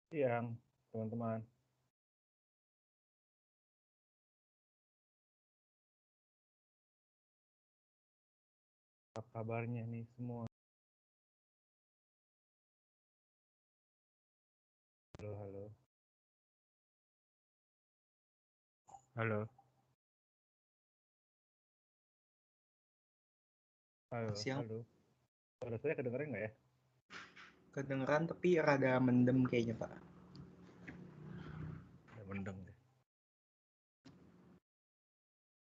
Siang, teman-teman. Apa kabarnya nih semua? Halo, halo. Halo, halo, Siang. halo. Suara saya kedengeran nggak ya? Kedengeran tapi rada mendem kayaknya, Pak. Udah mendeng deh.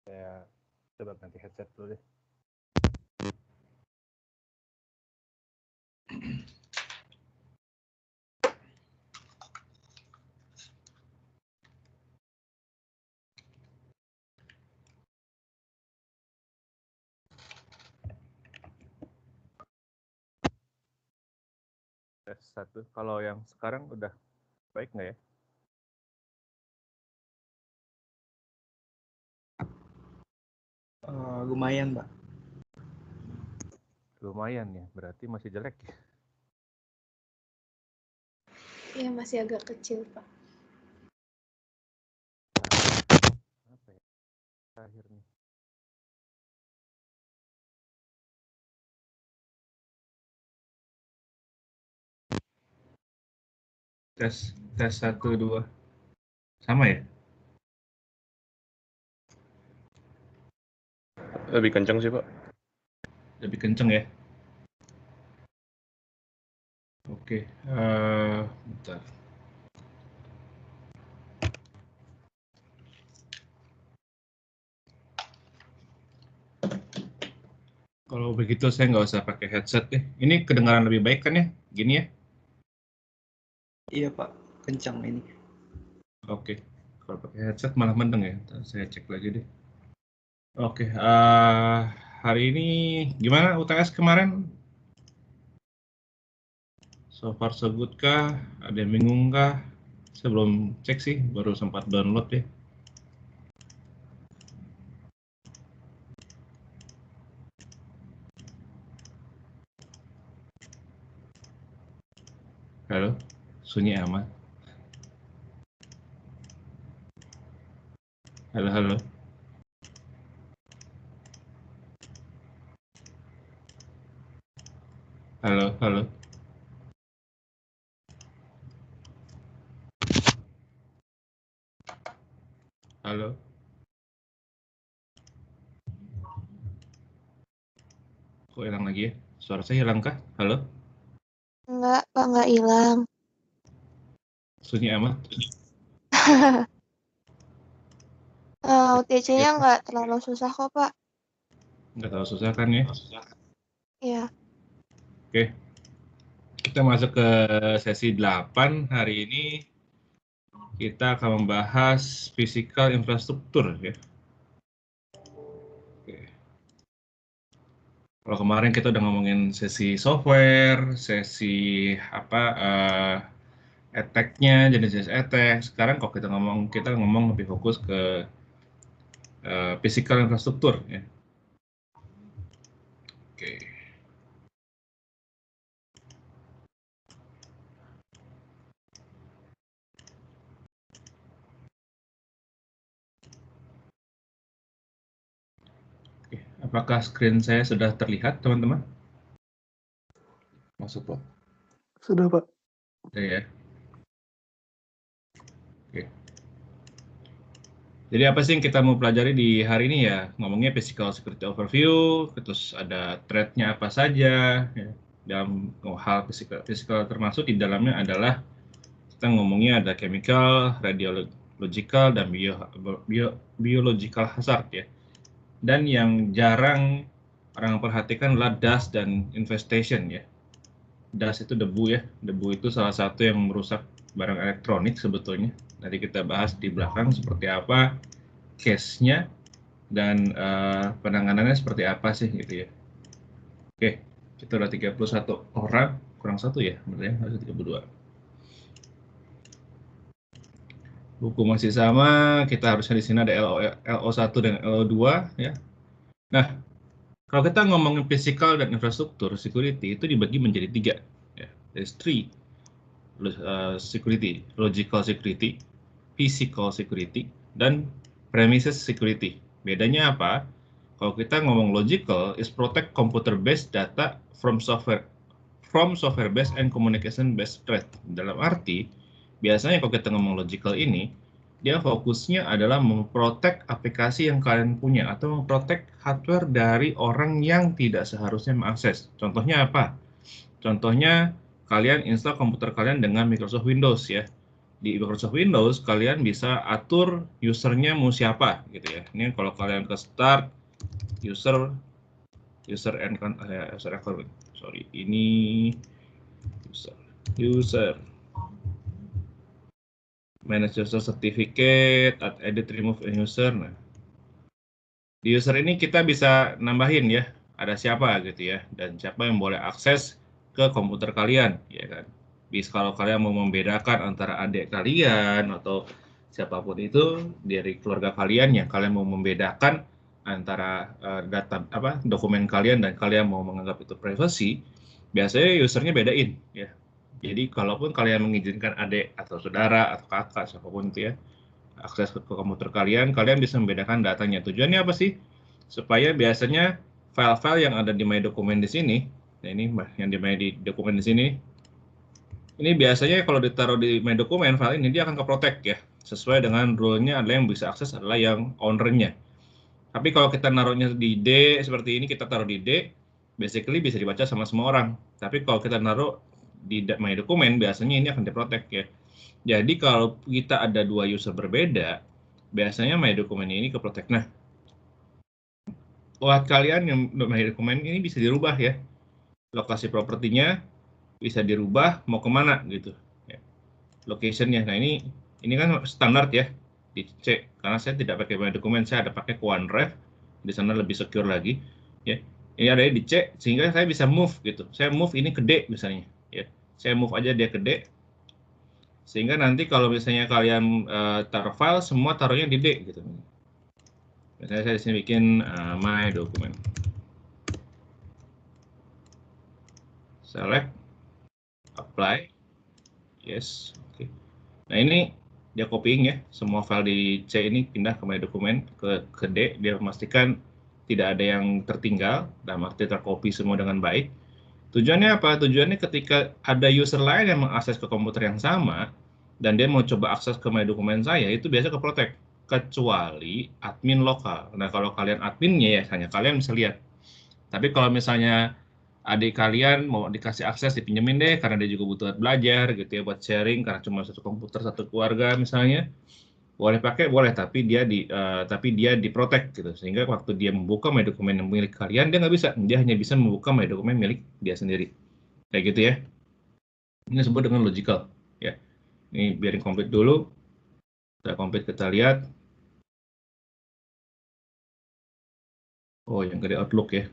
Saya coba ganti headset dulu deh. Tes satu. Kalau yang sekarang udah baik nggak ya? Lumayan, Pak. Lumayan ya, berarti masih jelek ya? Iya, masih agak kecil, Pak. Apa ya? Akhir nih. Tes 1, 2. Sama ya? Lebih kencang sih, Pak. Lebih kenceng ya? Oke, bentar. Kalau begitu saya nggak usah pakai headset deh. Ini kedengaran lebih baik kan ya? Gini ya? Iya, Pak. Kencang ini. Oke. Kalau pakai headset malah mendeng ya. Ntar saya cek lagi deh. Oke, hari ini gimana UTS kemarin? So far so good kah? Ada yang bingung kah? Saya belum cek sih, baru sempat download ya. Halo, sunyi amat. Halo, halo. Halo, halo. Halo. Kok hilang lagi ya? Suara saya hilang kah? Halo? Enggak, Pak, enggak hilang. Sunyi amat. UTC-nya enggak terlalu susah kok, Pak. Nggak tahu susah kan ya? Iya. Oke. Kita masuk ke sesi 8 hari ini. Kita akan membahas physical infrastruktur ya. Oke. Kalau kemarin kita udah ngomongin sesi software, sesi apa attack-nya, jenis attack. Sekarang kalau kita ngomong lebih fokus ke physical infrastruktur ya. Oke. Oke. Apakah screen saya sudah terlihat, teman-teman? Masuk, Pak. Sudah, Pak. Sudah ya. Oke. Jadi apa sih yang kita mau pelajari di hari ini ya? Ngomongnya physical security overview, terus ada threat-nya apa saja, ya. Dalam hal physical termasuk di dalamnya adalah kita ngomongnya ada chemical, radiological, dan biological hazard ya. Dan yang jarang orang perhatikan adalah dust dan infestation ya. Dust itu debu ya, debu itu salah satu yang merusak barang elektronik sebetulnya. Nanti kita bahas di belakang seperti apa case-nya dan penanganannya seperti apa sih gitu ya. Oke, kita udah 31 orang, kurang satu ya, benar ya, harus 32. Buku masih sama, kita harusnya di sini ada LO1 dan LO2 ya. Nah, kalau kita ngomongin physical dan infrastruktur security itu dibagi menjadi 3 ya. There's 3. security, logical security, physical security, dan premises security. Bedanya apa? Kalau kita ngomong logical, is protect computer-based data from software-based and communication-based threat. Dalam arti, biasanya kalau kita ngomong logical ini, dia fokusnya adalah memprotek aplikasi yang kalian punya atau memprotek hardware dari orang yang tidak seharusnya mengakses. Contohnya apa? Contohnya kalian install komputer kalian dengan Microsoft Windows ya. Di Microsoft Windows kalian bisa atur usernya mau siapa gitu ya. Ini kalau kalian ke start user account, sorry, ini user manage user certificate, add, edit, remove user. Nah, di user ini kita bisa nambahin ya, ada siapa gitu ya, dan siapa yang boleh akses ke komputer kalian, ya kan. Bisa kalau kalian mau membedakan antara adik kalian atau siapapun itu dari keluarga kalian yang kalian mau membedakan antara dokumen kalian dan kalian mau menganggap itu privacy, biasanya usernya bedain ya. Jadi kalaupun kalian mengizinkan adik atau saudara atau kakak siapapun itu ya akses ke komputer kalian, kalian bisa membedakan datanya. Tujuannya apa sih? Supaya biasanya file-file yang ada di My Document di sini, nah ini yang di My Document di sini, ini biasanya kalau ditaruh di My Document file ini dia akan ke-protect ya. Sesuai dengan rule-nya adalah yang bisa akses adalah yang owner-nya. Tapi kalau kita naruhnya di D seperti ini, kita taruh di D, basically bisa dibaca sama semua orang. Tapi kalau kita naruh di My Document, biasanya ini akan di-protect ya. Jadi kalau kita ada dua user berbeda, biasanya My Document ini ke-protect. Nah, buat kalian yang My Document ini bisa dirubah ya. Lokasi propertinya bisa dirubah mau kemana gitu. Ya. Location-nya. Nah ini kan standar ya. Dicek karena saya tidak pakai My Document, saya ada pakai OneDrive. Di sana lebih secure lagi. Ya. Ini ada dicek sehingga saya bisa move gitu. Saya move ini ke D misalnya. Ya. Saya move aja dia ke D. Sehingga nanti kalau misalnya kalian taruh file, semua taruhnya di D gitu. Misalnya saya di sini bikin My Document. Select, apply, yes, oke. Nah ini dia copying ya, semua file di C ini pindah ke My Document, ke D, dia memastikan tidak ada yang tertinggal, dan arti tercopy semua dengan baik. Tujuannya apa? Tujuannya ketika ada user lain yang mengakses ke komputer yang sama, dan dia mau coba akses ke My Document saya, itu biasa ke-protect, kecuali admin lokal. Nah kalau kalian adminnya ya, hanya kalian bisa lihat. Tapi kalau misalnya adik kalian mau dikasih akses, dipinjemin deh, karena dia juga butuh belajar gitu ya, buat sharing, karena cuma satu komputer, satu keluarga misalnya, boleh pakai, boleh, tapi dia diprotek gitu, sehingga waktu dia membuka My Document yang milik kalian, dia nggak bisa, dia hanya bisa membuka My Document milik dia sendiri, kayak gitu ya. Ini disebut dengan logical ya. Ini biarin komplit dulu, setelah komplit kita lihat. Oh yang gede Outlook ya.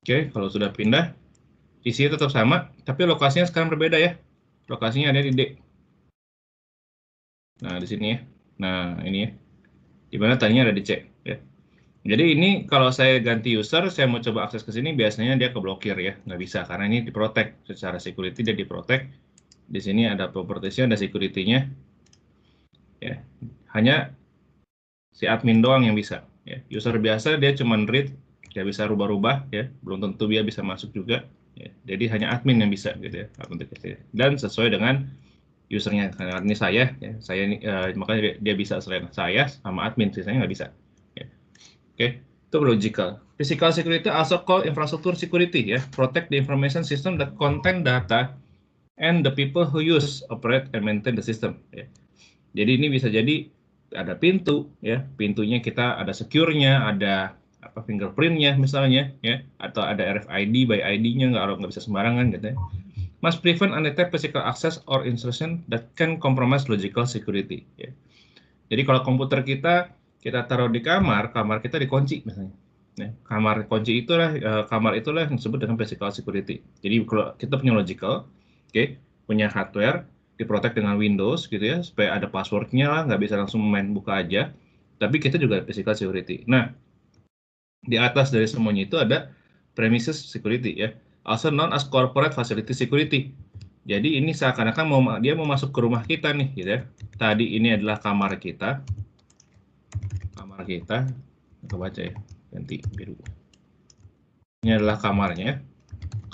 Oke, kalau sudah pindah, isinya tetap sama, tapi lokasinya sekarang berbeda ya. Lokasinya ada di D. Nah, di sini ya. Nah, ini ya. Di mana tadinya ada di C. Ya. Jadi ini kalau saya ganti user, saya mau coba akses ke sini, biasanya dia keblokir ya. Nggak bisa, karena ini diprotek. Secara security dia diprotek. Di sini ada propertiesnya, ada security-nya. Ya. Hanya si admin doang yang bisa. Ya. User biasa dia cuma read, dia bisa rubah-rubah, ya. Belum tentu dia bisa masuk juga. Ya. Jadi hanya admin yang bisa gitu ya. Dan sesuai dengan usernya, karena ini saya, ya. Saya ini makanya dia bisa selain saya sama admin, sisanya nggak bisa. Ya. Oke, itu logical. Physical security also called infrastructure security ya. Protect the information system that contain data and the people who use, operate, and maintain the system. Ya. Jadi ini bisa jadi ada pintu ya, pintunya kita ada secure-nya, ada apa fingerprint-nya misalnya ya, atau ada RFID by ID-nya, nggak bisa sembarangan gitu ya. Must prevent undetected physical access or intrusion that can compromise logical security ya. Jadi kalau komputer kita taruh di kamar kita dikunci misalnya. Ya, kamar kunci itulah kamar itulah yang disebut dengan physical security. Jadi kalau kita punya logical, punya hardware, diprotek dengan Windows gitu ya, supaya ada passwordnya lah, nggak bisa langsung main buka aja. Tapi kita juga ada physical security. Nah, di atas dari semuanya itu ada premises security ya, also known as corporate facility security. Jadi ini seakan-akan dia mau masuk ke rumah kita nih gitu ya. Tadi ini adalah kamar kita. Kita baca ya, ganti biru. Ini adalah kamarnya,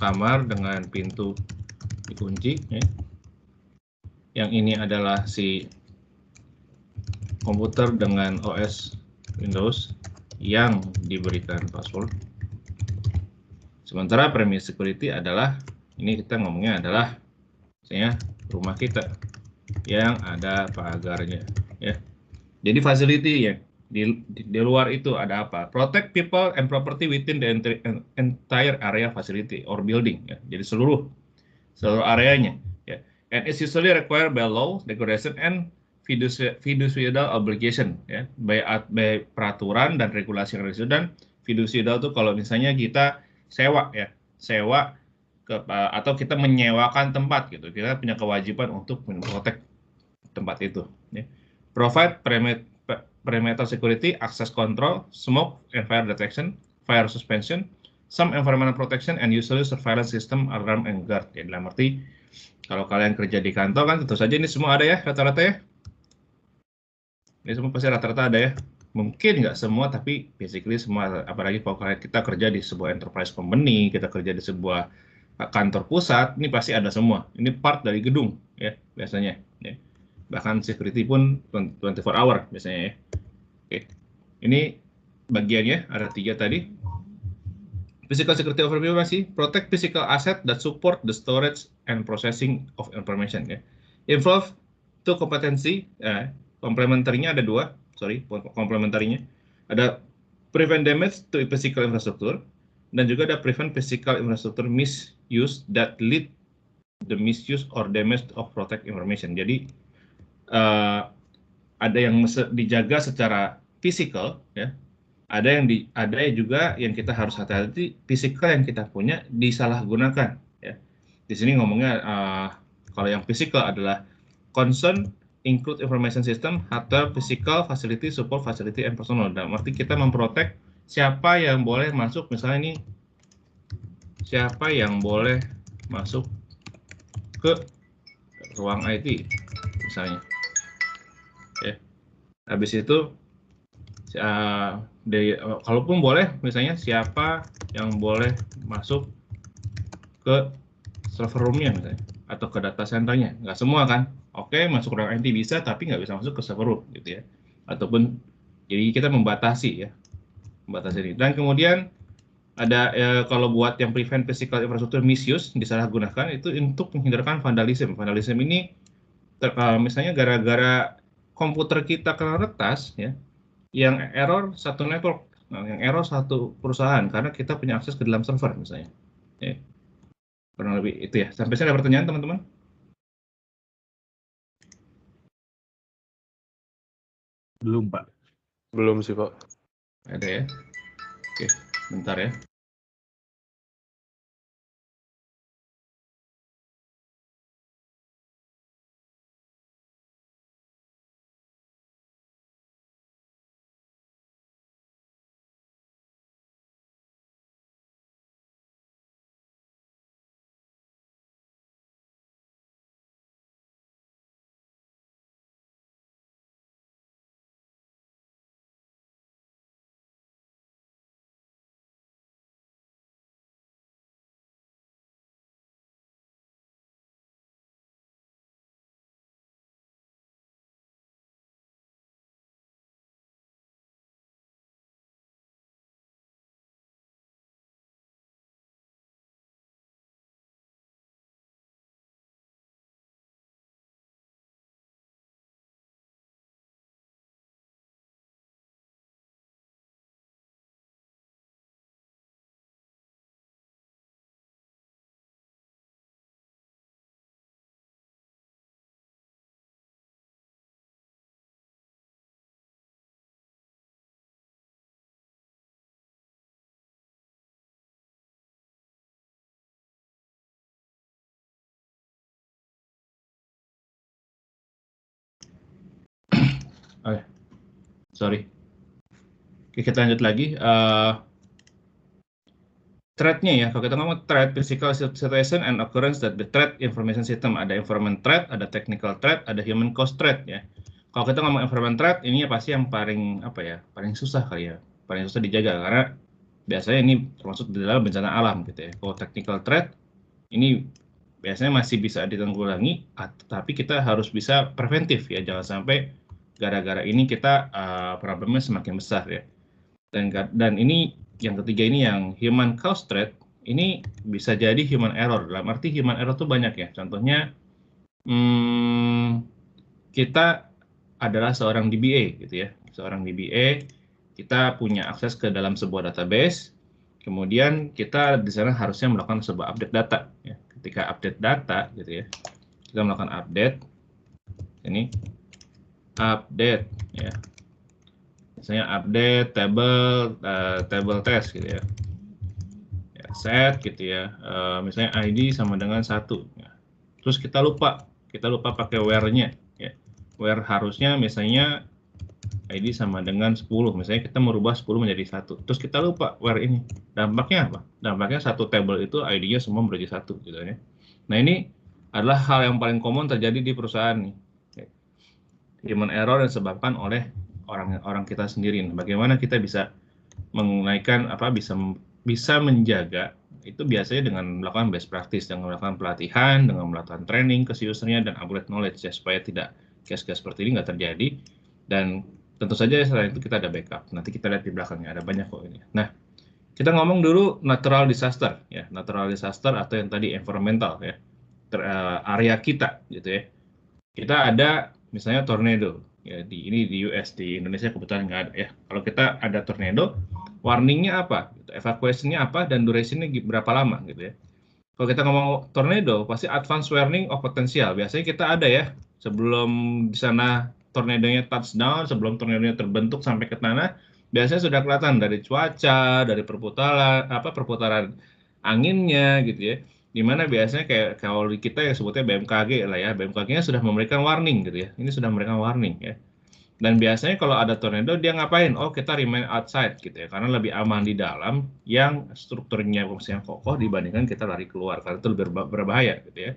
kamar dengan pintu dikunci ya. Yang ini adalah si komputer dengan OS Windows yang diberikan password. Sementara premise security adalah, ini kita ngomongnya adalah misalnya rumah kita yang ada pagarnya ya. Jadi facility ya, di luar itu ada apa? Protect people and property within the entire area facility or building ya. Jadi seluruh areanya ya. And it's usually required by law, regulation and fiducial obligation ya, by peraturan dan regulasi yang ada. Dan fiducial itu kalau misalnya kita sewa ya, atau kita menyewakan tempat gitu, kita punya kewajiban untuk memprotek tempat itu ya. Provide perimeter security, access control, smoke and fire detection, fire suspension, some environmental protection, and usually surveillance system, alarm and guard. Ya, dalam arti kalau kalian kerja di kantor kan tentu saja ini semua ada ya rata-rata ya. Ini semua pasti rata-rata ada ya. Mungkin nggak semua, tapi basically semua. Apalagi kalau kita kerja di sebuah enterprise company, kita kerja di sebuah kantor pusat, ini pasti ada semua. Ini part dari gedung ya biasanya. Ya. Bahkan security pun 24 hour biasanya ya. Oke. Ini bagiannya ada 3 tadi. Physical security overview masih protect physical asset that support the storage and processing of information ya. Involve itu kompetensi, komplementernya ada 2, komplementernya. Ada prevent damage to physical infrastructure dan juga ada prevent physical infrastructure misuse that lead the misuse or damage of protect information. Jadi ada yang dijaga secara fisikal ya, ada juga yang kita harus hati-hati fisikal yang kita punya disalahgunakan ya. Di sini ngomongnya kalau yang fisikal adalah concern include information system, hardware, physical, facility, support, facility, and personal. Dalam arti kita memprotek siapa yang boleh masuk, misalnya ini siapa yang boleh masuk ke ruang IT misalnya ya. Habis itu kalaupun boleh misalnya siapa yang boleh masuk ke server room-nya misalnya atau ke data center-nya, nggak semua kan. Oke, masuk ruang IT bisa tapi nggak bisa masuk ke server room gitu ya. Ataupun jadi kita membatasi ini. Dan kemudian ada kalau buat yang prevent physical infrastructure misuse, disalahgunakan itu untuk menghindarkan vandalisme. Vandalisme ini misalnya gara-gara komputer kita kena retas ya, yang error satu network, yang error satu perusahaan karena kita punya akses ke dalam server misalnya. Ya. Kurang lebih itu ya. Sampai sini ada pertanyaan teman-teman? Belum, Pak. Belum sih, Pak. Ada ya. Oke, bentar ya. Oke. Sorry. Oke, kita lanjut lagi. Threat-nya ya, kalau kita ngomong threat, physical situation and occurrence that the threat information system. Ada environment threat, ada technical threat, ada human cause threat ya. Kalau kita ngomong environment threat, ini ya pasti yang paling paling susah kali ya, paling susah dijaga karena biasanya ini termasuk di dalam bencana alam gitu ya. Kalau technical threat, ini biasanya masih bisa ditanggulangi, tapi kita harus bisa preventif ya, jangan sampai gara-gara ini kita problemnya semakin besar ya. Dan ini yang ketiga ini yang human cause threat, ini bisa jadi human error. Dalam arti human error itu banyak ya. Contohnya kita adalah seorang DBA gitu ya. Seorang DBA, kita punya akses ke dalam sebuah database. Kemudian kita di sana harusnya melakukan sebuah update data ya. Ketika update data gitu ya. Kita melakukan update. Ini update ya. Misalnya update table test gitu ya, set gitu ya, misalnya ID sama dengan 1 ya. Terus kita lupa pakai where-nya ya. Where harusnya misalnya ID sama dengan 10, misalnya kita merubah 10 menjadi 1, terus kita lupa where ini. Dampaknya apa? Dampaknya satu table itu ID-nya semua menjadi 1 gitu ya. Nah, ini adalah hal yang paling common terjadi di perusahaan nih. Human error yang disebabkan oleh orang kita sendiri. Bagaimana kita bisa menaikkan bisa menjaga itu biasanya dengan melakukan best practice, dengan melakukan pelatihan, dengan melakukan training ke usernya dan upgrade knowledge ya, supaya tidak case-case seperti ini nggak terjadi. Dan tentu saja selain itu kita ada backup. Nanti kita lihat di belakangnya ada banyak kok ini. Nah, kita ngomong dulu natural disaster ya, natural disaster atau yang tadi environmental ya, area kita gitu ya. Kita ada misalnya tornado ya, ini di US, di Indonesia kebetulan nggak ada ya. Kalau kita ada tornado, warningnya apa, evacuation-nya apa, dan duration-nya berapa lama gitu ya. Kalau kita ngomong tornado, pasti advance warning of potential. Biasanya kita ada ya, sebelum di sana tornadonya touchdown, sebelum tornadonya terbentuk sampai ke tanah, biasanya sudah kelihatan dari cuaca, dari perputaran anginnya gitu ya. Dimana biasanya kayak kalau di kita ya sebutnya BMKG lah ya, BMKG-nya sudah memberikan warning gitu ya. Ini sudah memberikan warning ya. Dan biasanya kalau ada tornado dia ngapain? Oh, kita remain outside gitu ya, karena lebih aman di dalam yang strukturnya yang kokoh dibandingkan kita lari keluar karena itu lebih berbahaya gitu ya.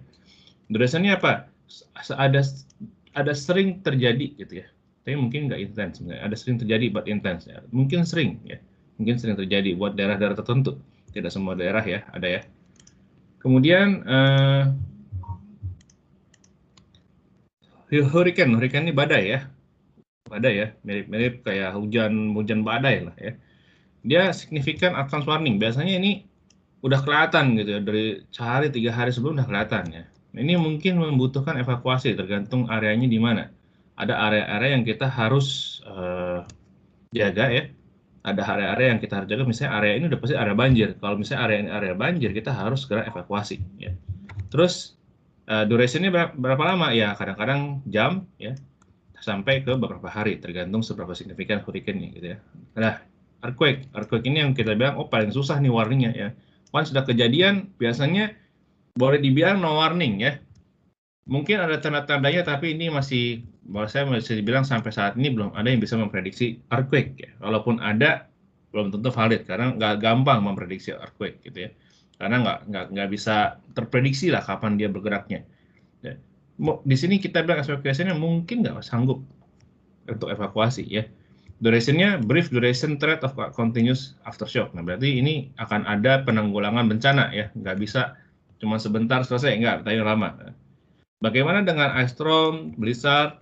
Duration-nya apa? Ada sering terjadi gitu ya. Tapi mungkin nggak intens sebenarnya. Ada sering terjadi but intens ya. Mungkin sering ya. Mungkin sering terjadi buat daerah-daerah tertentu. Tidak semua daerah ya, ada ya. Kemudian hurricane ini badai ya, mirip-mirip kayak hujan badai lah ya. Dia signifikan advance warning. Biasanya ini udah kelihatan gitu ya, dari sehari 3 hari sebelum udah kelihatan ya. Ini mungkin membutuhkan evakuasi tergantung areanya di mana. Ada area-area yang kita harus jaga ya. Ada area-area yang kita harus jaga, misalnya area ini udah pasti area banjir. Kalau misalnya area ini area banjir, kita harus segera evakuasi ya. Terus duration-nya berapa lama? Ya kadang-kadang jam ya, sampai ke beberapa hari, tergantung seberapa signifikan hurricane-nya gitu ya. Nah, earthquake ini yang kita bilang paling susah nih warningnya ya. Once sudah kejadian, biasanya boleh dibilang no warning ya. Mungkin ada tanda-tandanya, tapi ini saya masih dibilang sampai saat ini belum ada yang bisa memprediksi earthquake ya. Walaupun ada, belum tentu valid karena nggak gampang memprediksi earthquake gitu ya. Karena nggak bisa terprediksi lah kapan dia bergeraknya. Ya. Di sini kita bilang evacuation-nya mungkin nggak sanggup untuk evakuasi ya. Duration-nya brief duration threat of continuous aftershock. Nah, berarti ini akan ada penanggulangan bencana ya, nggak bisa cuma sebentar selesai, nggak, tapi lama. Bagaimana dengan ice storm, blizzard,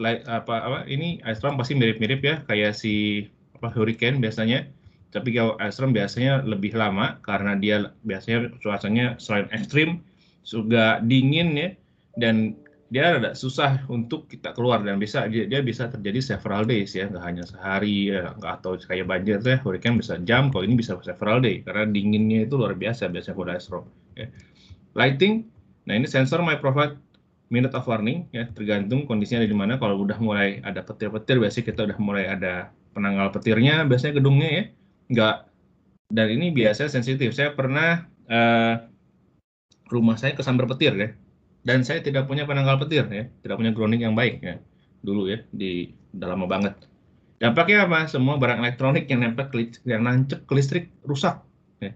ini ice storm pasti mirip-mirip ya, kayak si hurricane biasanya. Tapi kalau ice storm biasanya lebih lama karena dia biasanya cuacanya selain ekstrim juga dingin ya, dan dia agak susah untuk kita keluar dan dia bisa terjadi several days ya, nggak hanya sehari ya, atau kayak banjir ya, hurricane bisa jam, kalau ini bisa several day karena dinginnya itu luar biasa biasanya kalau ice storm ya. Lighting, nah ini sensor may provide minute of warning ya, tergantung kondisinya di mana. Kalau udah mulai ada petir-petir, biasanya kita udah mulai ada penanggal petirnya biasanya gedungnya ya, nggak. Dan ini biasanya sensitif. Saya pernah rumah saya kesambar petir ya, dan saya tidak punya penanggal petir ya, tidak punya grounding yang baik ya dulu ya, udah lama banget. Dampaknya apa? Semua barang elektronik yang nancep ke listrik rusak. Ya.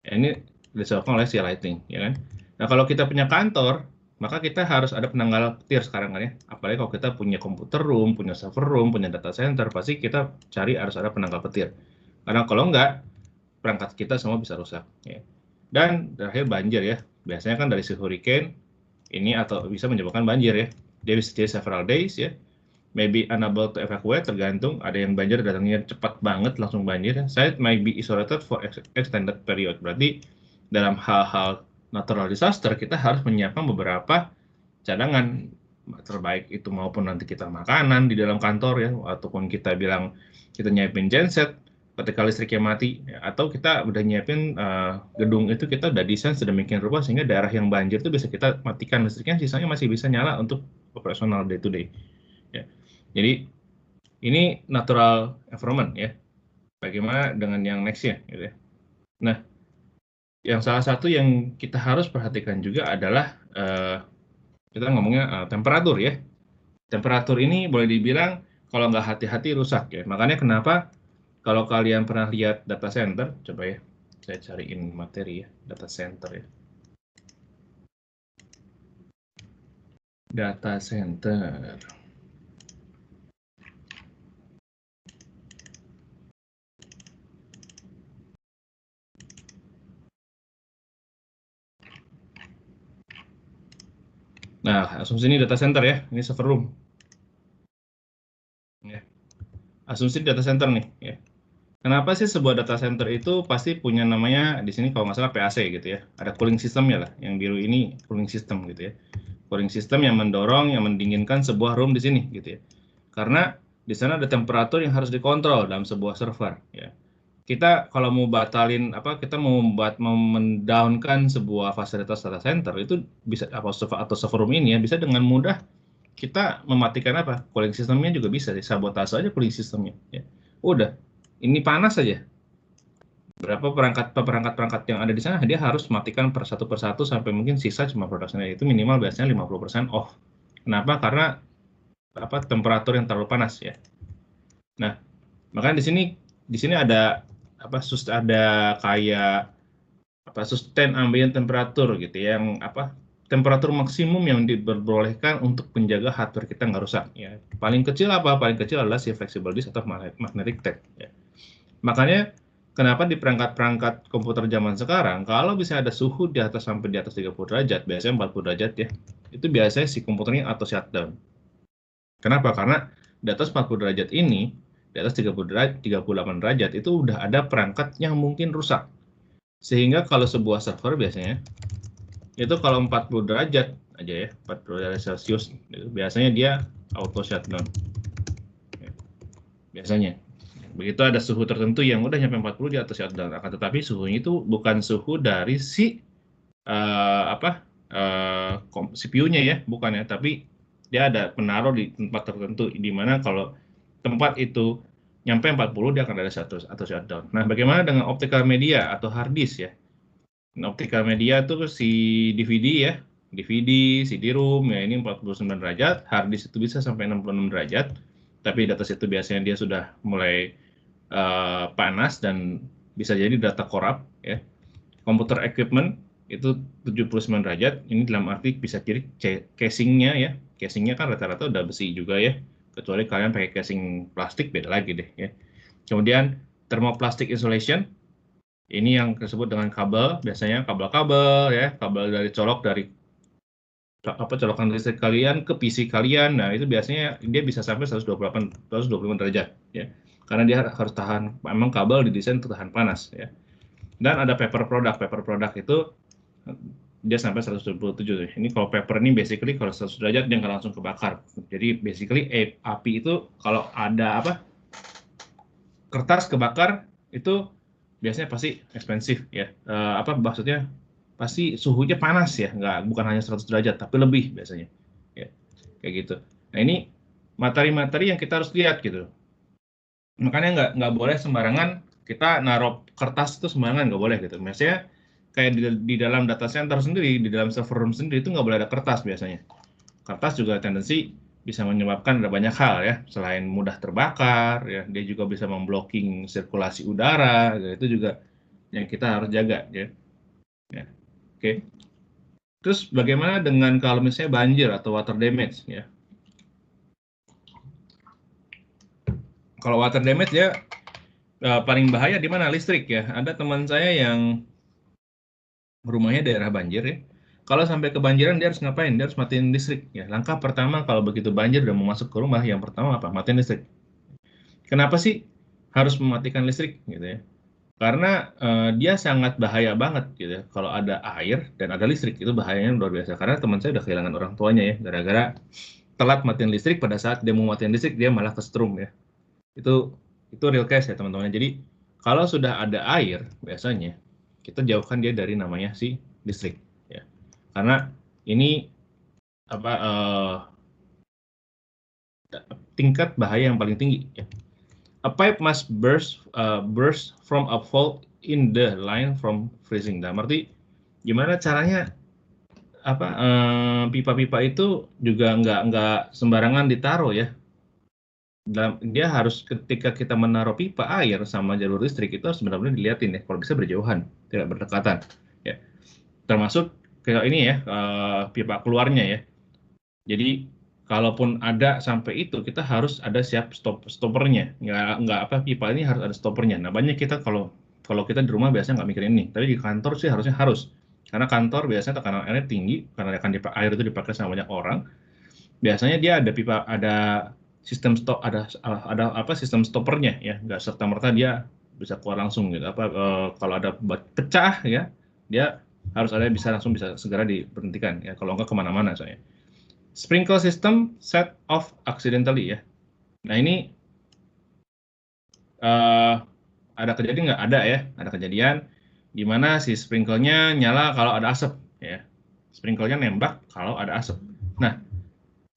Ini disebabkan oleh si lighting, ya kan? Nah, kalau kita punya kantor, maka kita harus ada penanggal petir sekarang kan ya. Apalagi kalau kita punya komputer room, punya server room, punya data center, pasti kita cari harus ada penanggal petir. Karena kalau enggak, perangkat kita semua bisa rusak. Ya. Dan terakhir banjir ya. Biasanya kan dari si hurricane ini atau bisa menyebabkan banjir ya. Dia bisa jadi several days ya. Maybe unable to evacuate, tergantung. Ada yang banjir datangnya cepat banget, langsung banjir. Site might be isolated for extended period. Berarti dalam hal-hal natural disaster, kita harus menyiapkan beberapa cadangan terbaik itu maupun nanti kita makanan di dalam kantor ya, ataupun kita bilang kita nyiapin genset ketika listriknya mati, ya, atau kita udah nyiapin gedung itu kita udah desain sedemikian rupa sehingga daerah yang banjir itu bisa kita matikan listriknya, sisanya masih bisa nyala untuk operasional day to day. Ya. Jadi ini natural environment ya. Bagaimana dengan yang nextnya gitu ya. Nah, yang salah satu yang kita harus perhatikan juga adalah kita ngomongnya temperatur ya. Temperatur ini boleh dibilang kalau nggak hati-hati rusak ya. Makanya kenapa kalau kalian pernah lihat data center, coba ya, saya cariin materi ya, data center ya. Data center. Nah, asumsi ini data center ya, ini server room. Ya. Asumsi data center nih ya. Kenapa sih sebuah data center itu pasti punya namanya di sini kalau nggak salah PAC gitu ya. Ada cooling systemnya lah, yang biru ini cooling system gitu ya. Cooling system yang mendorong, yang mendinginkan sebuah room di sini gitu ya. Karena di sana ada temperatur yang harus dikontrol dalam sebuah server ya. Kita kalau mau batalin kita mau mendownkan sebuah fasilitas data center itu bisa atau server room ini ya bisa dengan mudah kita mematikan cooling sistemnya juga bisa sabotase aja cooling sistemnya ya. Udah ini panas saja berapa perangkat yang ada di sana dia harus matikan persatu sampai mungkin sisa cuma produksinya itu minimal biasanya 50% off. Kenapa? Karena temperatur yang terlalu panas ya. Nah, makanya di sini ada ada kayak sustain ambient temperatur gitu ya, yang temperatur maksimum yang diperbolehkan untuk menjaga hardware kita nggak rusak ya. Paling kecil paling kecil adalah si flexible disk atau magnetic tape ya. Makanya kenapa di perangkat-perangkat komputer zaman sekarang kalau bisa ada suhu di atas sampai di atas 30 derajat, biasanya 40 derajat ya, itu biasanya si komputernya auto shutdown. Kenapa? Karena di atas 40 derajat ini, di atas 38 derajat itu udah ada perangkat yang mungkin rusak. Sehingga kalau sebuah server biasanya itu kalau 40 derajat aja ya, 40 derajat Celcius, biasanya dia auto shutdown. Biasanya. Begitu ada suhu tertentu yang udah nyampe 40 di atas shutdown. Akan tetapi suhunya itu bukan suhu dari si CPU-nya ya, bukan ya, tapi dia ada penaruh di tempat tertentu di mana kalau tempat itu nyampe 40 dia akan ada atau shutdown. Nah, bagaimana dengan optical media atau hard disk ya? Nah, optical media itu si DVD ya, DVD, CD-ROM ya ini 49 derajat, hard disk itu bisa sampai 66 derajat. Tapi data itu biasanya dia sudah mulai panas dan bisa jadi data korup ya. Komputer equipment itu 79 derajat, ini dalam arti bisa jadi casingnya ya. Casingnya kan rata-rata udah besi juga ya. Kecuali kalian pakai casing plastik beda lagi deh ya. Kemudian thermoplastic insulation, ini yang disebut dengan kabel, biasanya kabel-kabel ya, kabel dari colokan listrik kalian ke PC kalian. Nah, itu biasanya dia bisa sampai 125 derajat ya. Karena dia harus tahan, memang kabel didesain untuk tahan panas ya. Dan ada paper product itu dia sampai 127. Ini kalau paper ini basically kalau 100 derajat dia nggak langsung kebakar. Jadi basically api itu kalau ada kertas kebakar itu biasanya pasti ekspensif ya. Maksudnya pasti suhunya panas ya, bukan hanya 100 derajat tapi lebih biasanya. Ya, kayak gitu. Nah, ini materi-materi yang kita harus lihat gitu. Makanya nggak boleh sembarangan kita naruh kertas itu sembarangan, nggak boleh gitu. Biasanya kayak di dalam data center sendiri, di dalam server room sendiri itu nggak boleh ada kertas biasanya. Kertas juga tendensi bisa menyebabkan ada banyak hal ya, selain mudah terbakar ya, dia juga bisa memblocking sirkulasi udara, ya, itu juga yang kita harus jaga ya. Ya. Oke. Terus bagaimana dengan kalau misalnya banjir atau water damage ya? Kalau water damage ya paling bahaya di mana? Listrik ya. Ada teman saya yang rumahnya daerah banjir ya. Kalau sampai kebanjiran dia harus ngapain? Dia harus matiin listrik ya. Langkah pertama kalau begitu banjir dan mau masuk ke rumah, yang pertama apa? Matiin listrik. Kenapa sih harus mematikan listrik gitu ya? Karena dia sangat bahaya banget gitu ya. Kalau ada air dan ada listrik itu bahayanya luar biasa. Karena teman saya udah kehilangan orang tuanya ya, gara-gara telat matiin listrik. Pada saat dia mau matiin listrik dia malah kesetrum ya. Itu real case ya teman-teman. Jadi kalau sudah ada air biasanya kita jauhkan dia dari namanya si listrik ya. Karena ini apa tingkat bahaya yang paling tinggi ya. A pipe must burst from a fault in the line from freezing. Nah, berarti gimana caranya pipa-pipa itu juga nggak sembarangan ditaruh ya. Dia harus ketika kita menaruh pipa air sama jalur listrik itu harus benar-benar dilihatin ya. Kalau bisa berjauhan, tidak berdekatan. Ya. Termasuk kayak ini ya pipa keluarnya ya. Jadi kalaupun ada sampai itu kita harus ada siap stoppernya. Nggak pipa ini harus ada stoppernya. Nah banyak kita kalau kita di rumah biasanya nggak mikirin ini. Tapi di kantor sih harusnya harus. Karena kantor biasanya tekanan airnya tinggi karena air itu dipakai sama banyak orang. Biasanya dia ada pipa, ada sistem stop, ada sistem stoppernya ya. Nggak serta merta dia bisa keluar langsung gitu. Kalau ada pecah ya, dia harus ada bisa segera diberhentikan ya. Kalau nggak kemana-mana soalnya. Sprinkler system set off accidentally ya. Nah ini ada kejadian nggak? Ada ya, ada kejadian di mana si sprinklernya nyala kalau ada asap ya. Sprinklernya nembak kalau ada asap. Nah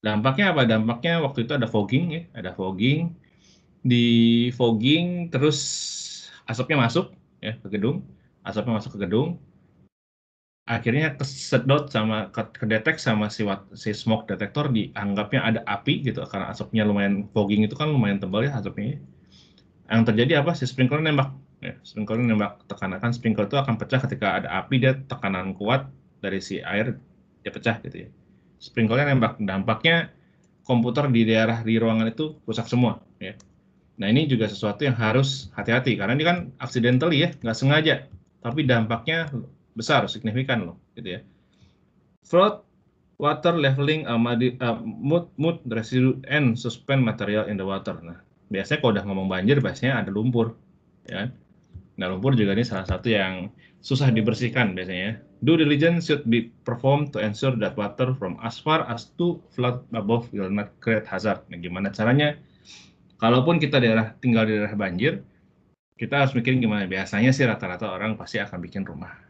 dampaknya apa? Dampaknya waktu itu ada fogging ya, ada fogging. Di fogging terus asapnya masuk ya ke gedung, asapnya masuk ke gedung. Akhirnya kesedot sama kedetek sama si smoke detector, dianggapnya ada api gitu karena asapnya lumayan, fogging itu kan lumayan tebal ya asapnya. Yang terjadi apa? Si sprinkler nembak ya, sprinkler nembak tekanan. Sprinkler itu akan pecah ketika ada api, dia tekanan kuat dari si air dia pecah gitu ya. Sprinklernya nembak, dampaknya komputer di ruangan itu rusak semua ya. Nah ini juga sesuatu yang harus hati-hati karena ini kan accidentally ya, nggak sengaja, tapi dampaknya besar, signifikan loh, gitu ya. Flood water leveling mood residue and suspend material in the water. Nah, biasanya kalau udah ngomong banjir, biasanya ada lumpur, ya. Nah, lumpur juga ini salah satu yang susah dibersihkan biasanya. Due diligence should be performed to ensure that water from as far as 2 flood above will not create hazard. Nah, gimana caranya? Kalaupun kita tinggal di daerah banjir, kita harus mikirin gimana. Biasanya sih rata-rata orang pasti akan bikin rumah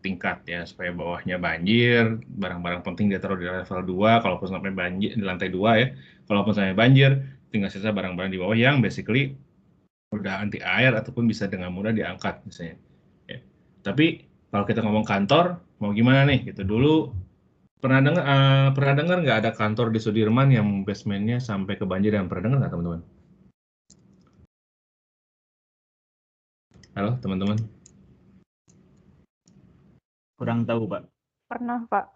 tingkat ya, supaya bawahnya banjir, barang-barang penting dia taruh di level 2, kalaupun sampai banjir di lantai 2 ya. Kalaupun sampai banjir, tinggal sisa barang-barang di bawah yang basically udah anti air ataupun bisa dengan mudah diangkat misalnya. Ya. Tapi kalau kita ngomong kantor, mau gimana nih? Gitu dulu pernah dengar nggak ada kantor di Sudirman yang basementnya sampai ke banjir? Yang pernah dengar nggak teman-teman? Halo teman-teman. Kurang tahu, Pak. Pernah, Pak.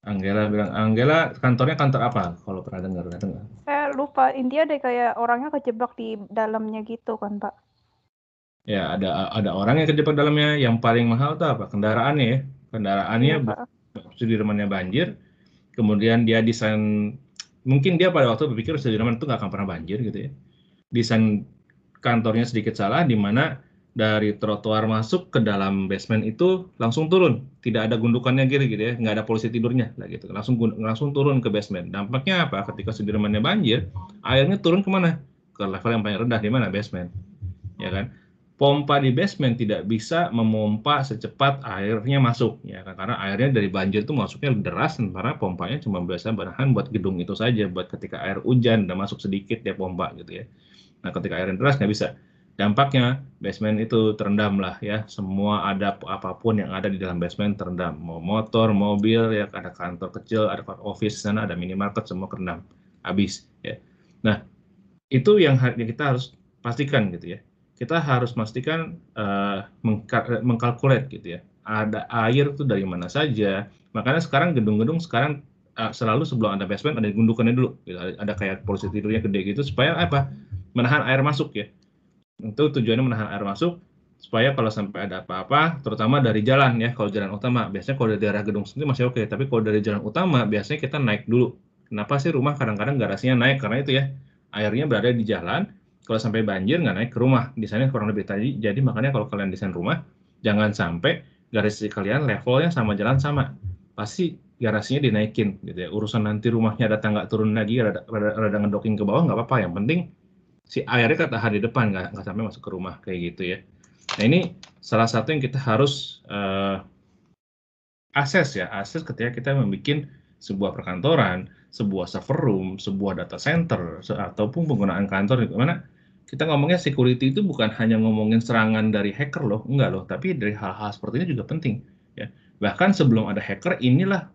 Anggela bilang, Anggela kantornya kantor apa? Kalau pernah dengar, nggak? Saya lupa, intinya deh kayak orangnya kejebak di dalamnya gitu kan, Pak. Ya, ada orang yang kejebak dalamnya. Yang paling mahal tuh apa? Kendaraannya ya. Kendaraannya Iya, Pak. Sudirmannya banjir. Kemudian dia desain, mungkin dia pada waktu berpikir Sudirman itu nggak akan pernah banjir gitu ya. Desain kantornya sedikit salah, di mana dari trotoar masuk ke dalam basement itu langsung turun, tidak ada gundukannya gitu ya, nggak ada polisi tidurnya lah gitu, langsung turun ke basement. Dampaknya apa? Ketika Sudirmannya banjir, airnya turun kemana? Ke level yang paling rendah, di mana? Basement, ya kan? Pompa di basement tidak bisa memompa secepat airnya masuk, ya kan? Karena airnya dari banjir itu masuknya deras, sementara pompanya cuma biasa bertahan buat gedung itu saja, buat ketika air hujan dan masuk sedikit dia pompa gitu ya. Nah ketika airnya deras nggak bisa. Dampaknya basement itu terendam lah ya, semua ada apapun yang ada di dalam basement terendam, mau motor, mobil, ya ada kantor kecil, ada office sana, ada minimarket, semua terendam, habis ya. Nah, itu yang kita harus pastikan gitu ya. Kita harus pastikan mengkalkulate gitu ya. Ada air itu dari mana saja. Makanya sekarang gedung-gedung sekarang selalu sebelum ada basement ada gundukannya dulu. Gitu. Ada kayak polisi tidurnya gede gitu supaya apa? Menahan air masuk ya. Itu tujuannya menahan air masuk supaya kalau sampai ada apa-apa, terutama dari jalan ya, kalau jalan utama. Biasanya kalau dari daerah gedung sendiri masih oke, tapi kalau dari jalan utama biasanya kita naik dulu. Kenapa sih rumah kadang-kadang garasinya naik? Karena itu ya, airnya berada di jalan. Kalau sampai banjir nggak naik ke rumah. Desainnya kurang lebih tadi. Jadi makanya kalau kalian desain rumah, jangan sampai garasi kalian levelnya sama jalan sama. Pasti garasinya dinaikin gitu ya. Urusan nanti rumahnya ada tangga turun lagi, rada ngedocking ke bawah nggak apa-apa. Yang penting si airnya ketahan di depan, nggak sampai masuk ke rumah kayak gitu ya. Nah ini salah satu yang kita harus akses ketika kita membuat sebuah perkantoran, sebuah server room, sebuah data center, ataupun penggunaan kantor di mana kita ngomongnya security itu bukan hanya ngomongin serangan dari hacker loh, enggak loh, tapi dari hal-hal seperti ini juga penting ya. Bahkan sebelum ada hacker, inilah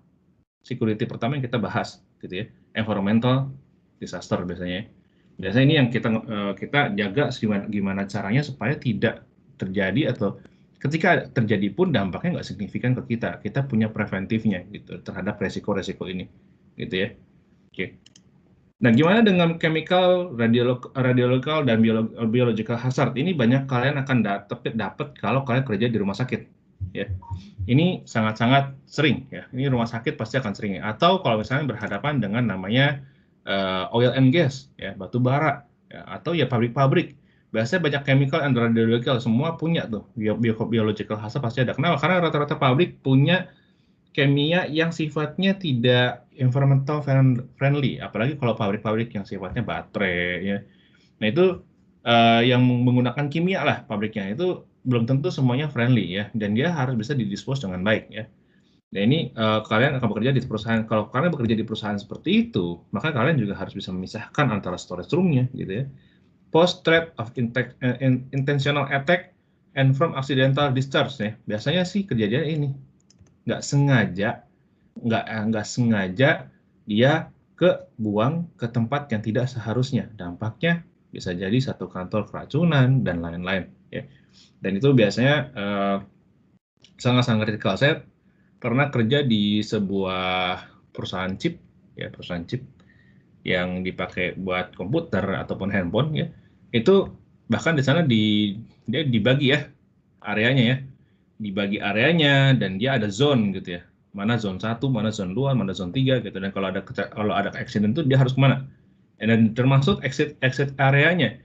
security pertama yang kita bahas gitu ya, environmental disaster biasanya. Biasanya ini yang kita jaga gimana caranya supaya tidak terjadi, atau ketika terjadi pun dampaknya nggak signifikan ke kita. Kita punya preventifnya gitu terhadap resiko-resiko ini, gitu ya. Oke. Nah, gimana dengan chemical, radiological, dan biological hazard? Ini banyak kalian akan dapat kalau kalian kerja di rumah sakit. Ya, ini sangat-sangat sering ya. Ini rumah sakit pasti akan sering. Atau kalau misalnya berhadapan dengan namanya oil and gas, ya, batu bara, ya, atau ya pabrik-pabrik. Biasanya banyak chemical and radiological, semua punya tuh, biological hazard pasti ada. Kenapa? Karena rata-rata pabrik punya kimia yang sifatnya tidak environmental friendly, apalagi kalau pabrik-pabrik yang sifatnya baterai, ya. Nah itu yang menggunakan kimia lah pabriknya, itu belum tentu semuanya friendly ya, dan dia harus bisa didispose dengan baik ya. Nah ini kalian akan bekerja di perusahaan, kalau kalian bekerja di perusahaan seperti itu, maka kalian juga harus bisa memisahkan antara storage room-nya gitu ya. Post threat of intentional attack and from accidental discharge ya. Biasanya sih kejadian ini nggak sengaja dia buang ke tempat yang tidak seharusnya. Dampaknya bisa jadi satu kantor keracunan dan lain-lain ya. Dan itu biasanya sangat-sangat kritikal. Saya pernah kerja di sebuah perusahaan chip yang dipakai buat komputer ataupun handphone ya. Itu bahkan di sana dia dibagi ya areanya ya. Dibagi areanya dan dia ada zone gitu ya. Mana zone 1, mana zone 2, mana zone 3 gitu, dan kalau ada accident itu dia harus kemana. Dan termasuk exit areanya.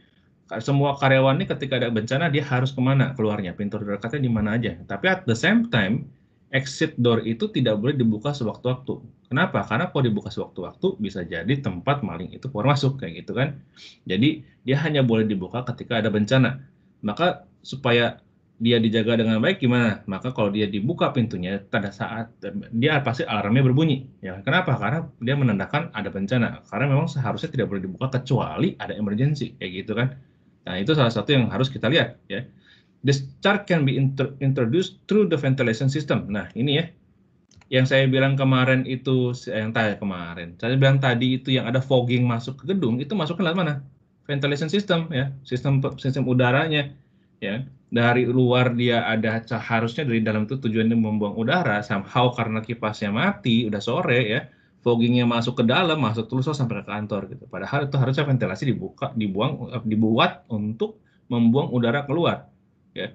Semua karyawan ini ketika ada bencana dia harus kemana keluarnya, pintu terdekatnya di mana aja. Tapi at the same time, exit door itu tidak boleh dibuka sewaktu-waktu. Kenapa? Karena kalau dibuka sewaktu-waktu bisa jadi tempat maling itu keluar masuk kayak gitu kan. Jadi dia hanya boleh dibuka ketika ada bencana. Maka supaya dia dijaga dengan baik gimana? Maka kalau dia dibuka pintunya pada saat dia pasti alarmnya berbunyi. Ya, kenapa? Karena dia menandakan ada bencana. Karena memang seharusnya tidak boleh dibuka kecuali ada emergency kayak gitu kan. Nah, itu salah satu yang harus kita lihat ya. Discharge can be introduced through the ventilation system. Nah, ini ya. Yang saya bilang kemarin itu, saya bilang tadi itu yang ada fogging masuk ke gedung, itu masuk ke mana? Ventilation system ya, sistem udaranya ya. Dari luar dia ada harusnya dari dalam itu tujuannya membuang udara, somehow karena kipasnya mati, udah sore ya. Foggingnya masuk ke dalam, masuk terus sampai ke kantor gitu. Padahal itu harusnya ventilasi dibuat untuk membuang udara keluar, ya.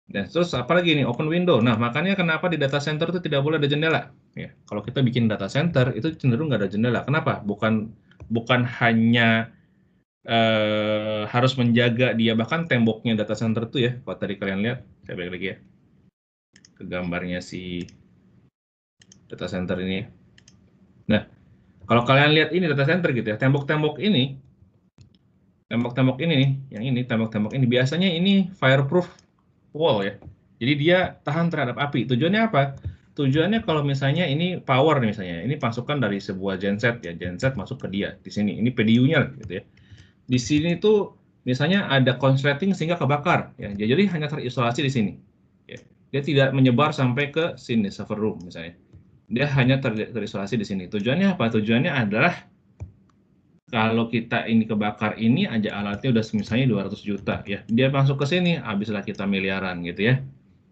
Dan terus apalagi nih, open window. Nah, makanya kenapa di data center itu tidak boleh ada jendela, ya. Kalau kita bikin data center itu cenderung nggak ada jendela. Kenapa? Bukan hanya harus menjaga dia, bahkan temboknya data center itu ya. Kalau tadi kalian lihat, saya balik lagi ya ke gambarnya si data center ini. Nah, kalau kalian lihat ini data center gitu ya, tembok-tembok ini nih, yang ini tembok-tembok ini biasanya ini fireproof wall ya. Jadi dia tahan terhadap api. Tujuannya apa? Tujuannya kalau misalnya ini power nih, misalnya ini pasukan dari sebuah genset ya, genset masuk ke dia di sini. Ini PDU-nya gitu ya. Di sini tuh misalnya ada konsleting sehingga kebakar, ya. Jadi hanya terisolasi di sini. Ya. Dia tidak menyebar sampai ke sini server room misalnya. Dia hanya terisolasi di sini. Tujuannya apa? Tujuannya adalah kalau kita ini kebakar ini aja alatnya udah misalnya 200 juta ya. Dia masuk ke sini habislah kita miliaran gitu ya.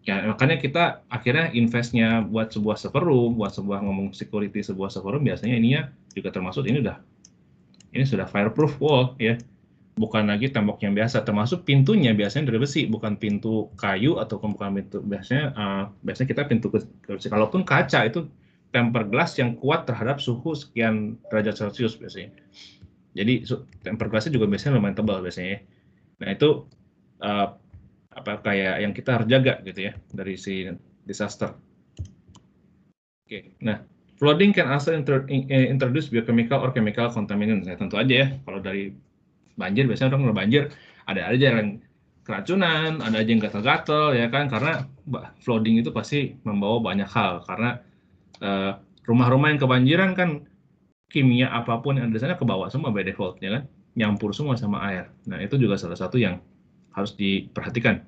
Ya, makanya kita akhirnya investnya buat sebuah server room, buat sebuah ngomong security sebuah server room biasanya ininya juga termasuk ini sudah fireproof wall ya. Bukan lagi tembok yang biasa, termasuk pintunya biasanya dari besi, bukan pintu kayu atau bukan pintu biasanya kita pintu besi. Kalaupun kaca itu tempered glass yang kuat terhadap suhu sekian derajat Celcius biasanya. Jadi tempered glassnya juga biasanya lumayan tebal biasanya. Nah itu apa kayak yang kita harus jaga gitu ya dari si disaster. Oke, nah flooding can also introduce biochemical or chemical contaminants. Nah, tentu aja ya kalau dari banjir biasanya orang kalau banjir ada aja yang keracunan, ada aja yang gatal-gatal ya kan karena flooding itu pasti membawa banyak hal karena rumah-rumah yang kebanjiran kan kimia apapun yang ada di sana ke bawah semua by default ya kan nyampur semua sama air. Nah itu juga salah satu yang harus diperhatikan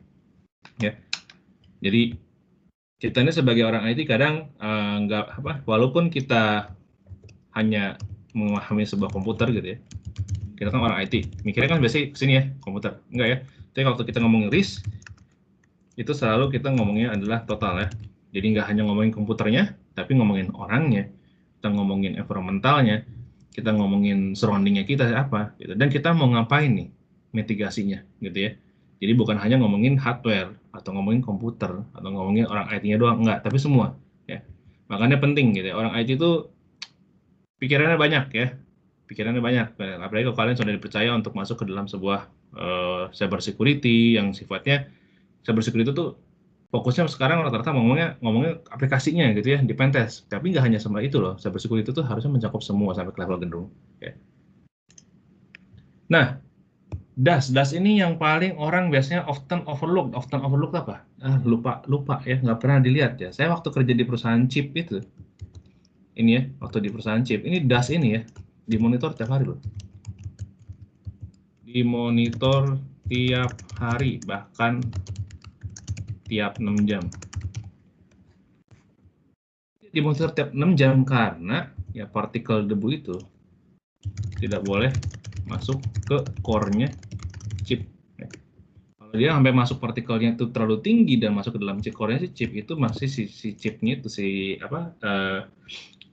ya. Jadi kita ini sebagai orang IT kadang nggak walaupun kita hanya memahami sebuah komputer gitu ya. Kita kan orang IT, mikirnya kan biasanya kesini ya, komputer. Enggak ya. Tapi kalau kita ngomongin risk, itu selalu kita ngomongnya adalah total ya. Jadi nggak hanya ngomongin komputernya, tapi ngomongin orangnya, kita ngomongin environmentalnya, kita ngomongin surroundingnya kita apa, gitu. Dan kita mau ngapain nih mitigasinya, gitu ya. Jadi bukan hanya ngomongin hardware, atau ngomongin komputer, atau ngomongin orang IT-nya doang, enggak, tapi semua. Ya. Makanya penting gitu ya, orang IT itu pikirannya banyak ya, pikirannya banyak. Apalagi kalau kalian sudah dipercaya untuk masuk ke dalam sebuah cyber security yang sifatnya cyber security itu fokusnya sekarang rata-rata ngomongnya aplikasinya gitu ya di pentest. Tapi nggak hanya sama itu loh, cyber security itu harusnya mencakup semua sampai ke level gedung. Ya. Nah, das ini yang paling orang biasanya often overlook apa? Lupa ya, nggak pernah dilihat ya. Saya waktu kerja di perusahaan chip itu, ini ya, waktu di perusahaan chip, ini das ini ya, dimonitor tiap hari loh. Dimonitor tiap hari, bahkan tiap 6 jam. Dimonitor tiap 6 jam karena ya partikel debu itu tidak boleh masuk ke core-nya chip. Kalau dia sampai masuk partikelnya itu terlalu tinggi dan masuk ke dalam core-nya si chip itu masih si chipnya itu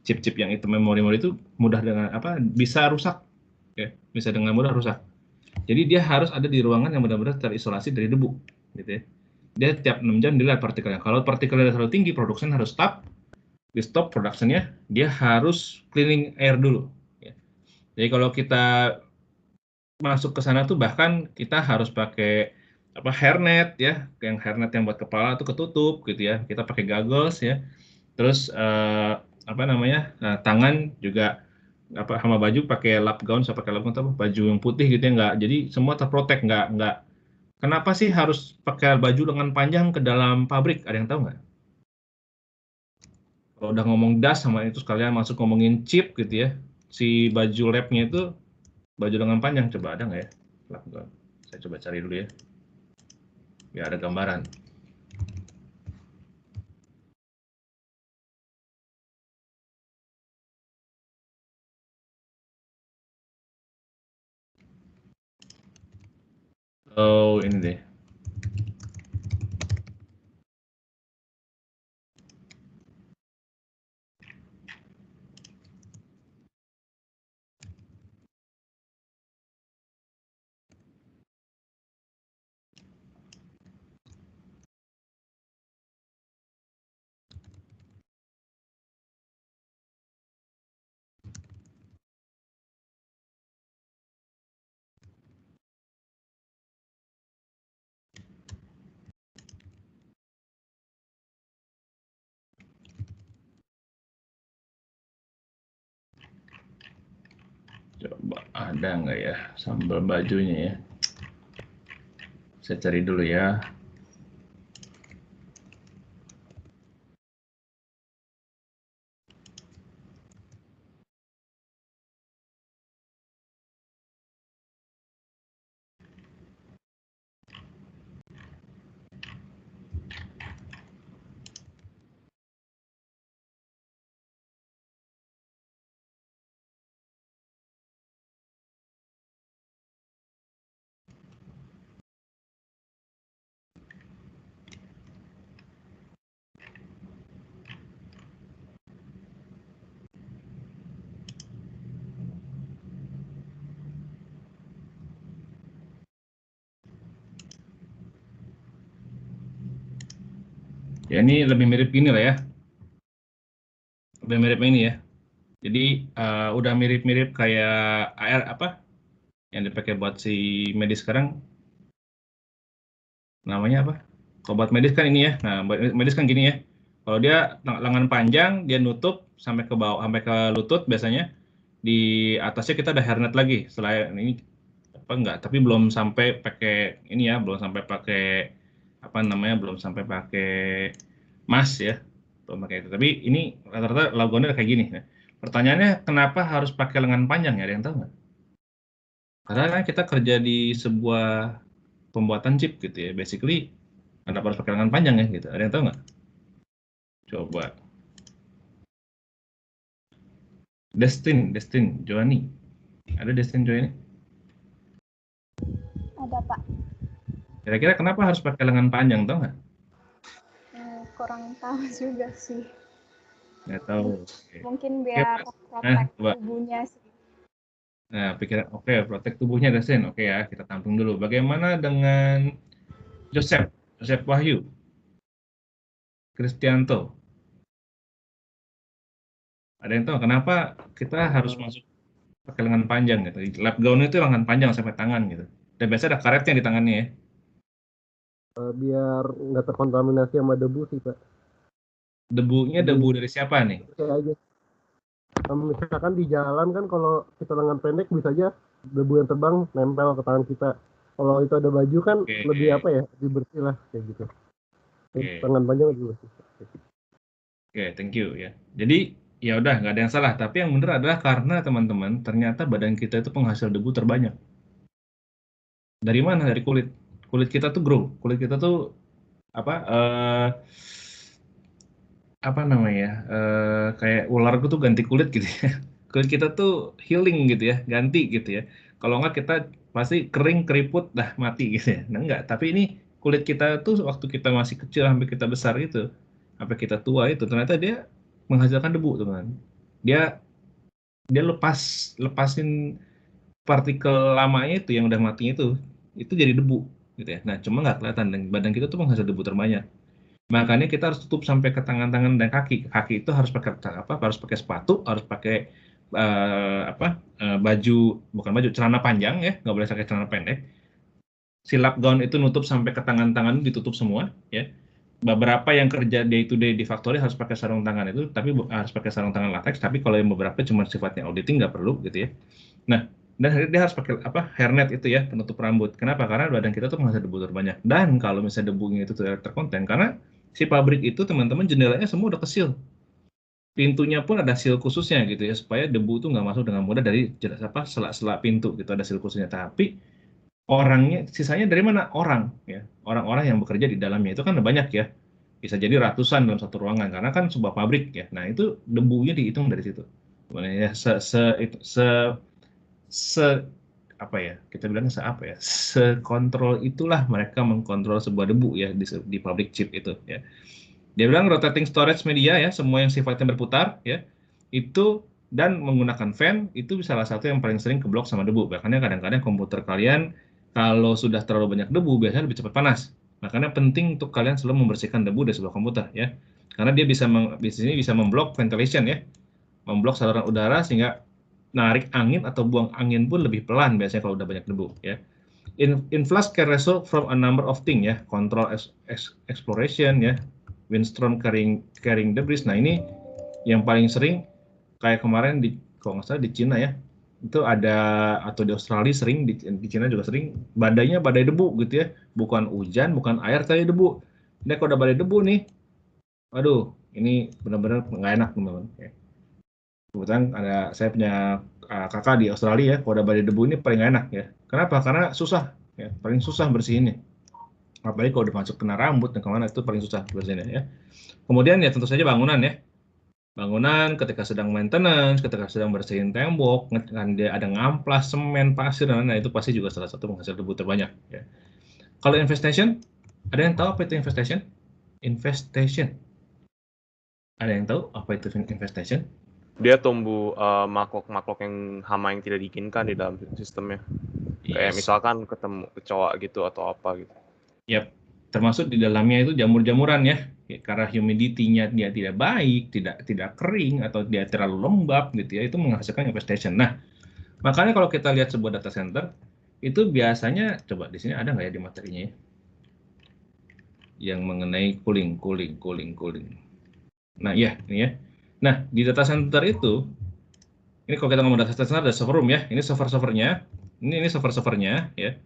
chip-chip yang itu memori itu mudah dengan bisa rusak ya, bisa dengan mudah rusak. Jadi dia harus ada di ruangan yang benar-benar terisolasi dari debu gitu ya. Dia tiap 6 jam dilihat partikelnya. Kalau partikelnya terlalu tinggi, production harus stop. Di stop productionnya, dia harus cleaning air dulu. Ya. Jadi kalau kita masuk ke sana tuh bahkan kita harus pakai hairnet ya, yang hairnet yang buat kepala tuh ketutup gitu ya. Kita pakai goggles ya. Terus tangan juga sama baju pakai lap gown, pakai lap gown baju yang putih gitu ya nggak. Jadi semua terprotek nggak. Kenapa sih harus pakai baju lengan panjang ke dalam pabrik? Ada yang tahu nggak? Kalau udah ngomong das sama itu sekalian masuk ngomongin chip gitu ya, si baju labnya itu baju lengan panjang, coba ada nggak ya? Saya coba cari dulu ya, biar ada gambaran. Oh ini deh. Coba ada nggak ya sambal bajunya ya? Saya cari dulu ya. Ya ini lebih mirip gini lah ya. Lebih mirip ini ya. Jadi udah mirip-mirip kayak AR apa yang dipakai buat si medis sekarang, namanya apa? Kalau buat medis kan ini ya. Nah, buat medis kan gini ya. Kalau dia lengan panjang, dia nutup sampai ke bawah, sampai ke lutut biasanya. Di atasnya kita ada hairnet lagi. Selain ini apa enggak? Tapi belum sampai pakai ini ya, belum sampai pakai apa namanya, belum sampai pakai mask ya. Belum pakai itu. Tapi ini rata-rata logonya kayak gini. Nah, pertanyaannya kenapa harus pakai lengan panjang ya? Ada yang tahu nggak? Karena kan kita kerja di sebuah pembuatan chip gitu ya. Basically kenapa harus pakai lengan panjang ya gitu. Ada yang tahu nggak? Coba. Destin, Joani. Ada Destin Joani? Ada Pak. Kira-kira kenapa harus pakai lengan panjang, tahu nggak? Kurang tahu juga sih. Nggak tahu. Oke. Mungkin Oke, biar Mas. protek Coba. tubuhnya sih. Nah, pikiran oke, protek tubuhnya Destin. Oke ya, kita tampung dulu. Bagaimana dengan Joseph Wahyu, Kristianto? Ada yang tahu kenapa kita harus masuk pakai lengan panjang gitu? Lab gown itu lengan panjang sampai tangan gitu. Dan biasa ada karetnya di tangannya ya. Biar nggak terkontaminasi sama debu sih Pak. Debunya Jadi debu dari siapa nih? kayak aja. Misalkan di jalan kan kalau kita lengan pendek bisa aja debu yang terbang nempel ke tangan kita. Kalau itu ada baju kan Oke. lebih apa ya, lebih bersih lah kayak gitu. Oke. Lengan panjang lebih bersih. Oke, thank you ya. Jadi ya udah nggak ada yang salah. Tapi yang benar adalah karena teman-teman ternyata badan kita itu penghasil debu terbanyak. Dari mana? Dari kulit. Kulit kita tuh grow. Kulit kita tuh apa? Apa namanya? Kayak ular tuh ganti kulit gitu ya. Kulit kita tuh healing gitu ya, ganti gitu ya. Kalau nggak kita pasti kering, keriput, dah mati gitu ya. Nah enggak, tapi ini kulit kita tuh waktu kita masih kecil sampai kita besar itu, sampai kita tua itu ternyata dia menghasilkan debu teman. Dia dia lepasin partikel lamanya itu yang udah mati itu jadi debu gitu ya. Nah cuma nggak kelihatan dan badan kita tuh menghasilkan debu terbanyak. Makanya kita harus tutup sampai ke tangan-tangan dan kaki. Kaki itu harus pakai apa? Harus pakai sepatu, harus pakai baju, bukan baju, celana panjang ya, nggak boleh pakai celana pendek. Si lap gown itu nutup sampai ke tangan-tangan, ditutup semua ya. Beberapa yang kerja day to day di factory harus pakai sarung tangan itu, tapi harus pakai sarung tangan latex. Tapi kalau yang beberapa cuma sifatnya auditing nggak perlu gitu ya. Nah, dan dia harus pakai apa hairnet itu ya, penutup rambut. Kenapa? Karena badan kita tuh menghasilkan debu terbanyak. Dan kalau misalnya debunya itu terkonten, karena si pabrik itu teman-teman jendelanya semua udah kesil. Pintunya pun ada seal khususnya gitu ya, supaya debu itu nggak masuk dengan mudah dari sela-sela pintu gitu, ada seal khususnya. Tapi orangnya, sisanya dari mana? Orang ya, orang-orang yang bekerja di dalamnya itu kan banyak ya, bisa jadi ratusan dalam satu ruangan karena kan sebuah pabrik ya. Nah itu debunya dihitung dari situ. Sebenarnya se apa ya, kita bilang apa ya, sekontrol itulah mereka mengkontrol sebuah debu ya di pabrik chip itu ya. Dia bilang rotating storage media ya, semua yang sifatnya berputar ya, itu dan menggunakan fan itu salah satu yang paling sering keblok sama debu. Makanya kadang-kadang komputer kalian kalau sudah terlalu banyak debu biasanya lebih cepat panas. Makanya penting untuk kalian selalu membersihkan debu dari sebuah komputer ya. Karena dia bisa memblok ventilation ya, memblok saluran udara sehingga narik angin atau buang angin pun lebih pelan biasanya kalau udah banyak debu ya. Influx can result from a number of things ya, control exploration ya, windstorm carrying debris. Nah ini yang paling sering kayak kemarin kalau nggak salah di Cina ya, itu ada, atau di Australia sering, di Cina juga sering, badai debu gitu ya, bukan hujan, bukan air, tapi debu. Ini kalau udah badai debu nih, aduh ini benar-benar nggak enak teman-teman. Kebetulan saya punya kakak di Australia ya, kalau udah badai debu ini paling nggak enak ya. Kenapa? Karena susah ya, paling susah bersihinnya. Apalagi kalau udah masuk kena rambut dan kemana itu paling susah bersihinnya ya. Kemudian ya tentu saja bangunan ya. Bangunan ketika sedang maintenance, ketika sedang bersihin tembok, dia ada ngamplas, semen, pasir, dan lain-lain, itu pasti juga salah satu penghasil debu terbanyak ya. Kalau infestation, ada yang tahu apa itu infestation? Infestation. Ada yang tahu apa itu infestation? Dia tumbuh makhluk-makhluk yang hama yang tidak diinginkan di dalam sistemnya. Kayak Yes. misalkan ketemu kecoa gitu atau apa gitu. Yap. termasuk di dalamnya itu jamur-jamuran ya. Karena humidity-nya dia tidak baik, tidak kering atau dia terlalu lembab gitu ya, itu menghasilkan infestation. Nah, makanya kalau kita lihat sebuah data center itu biasanya, coba di sini ada nggak ya di materinya ya, yang mengenai cooling. Nah, iya, ini ya. Nah, di data center itu, ini kalau kita ngomong data center ada server room ya, ini server-servernya, ini server-servernya ya.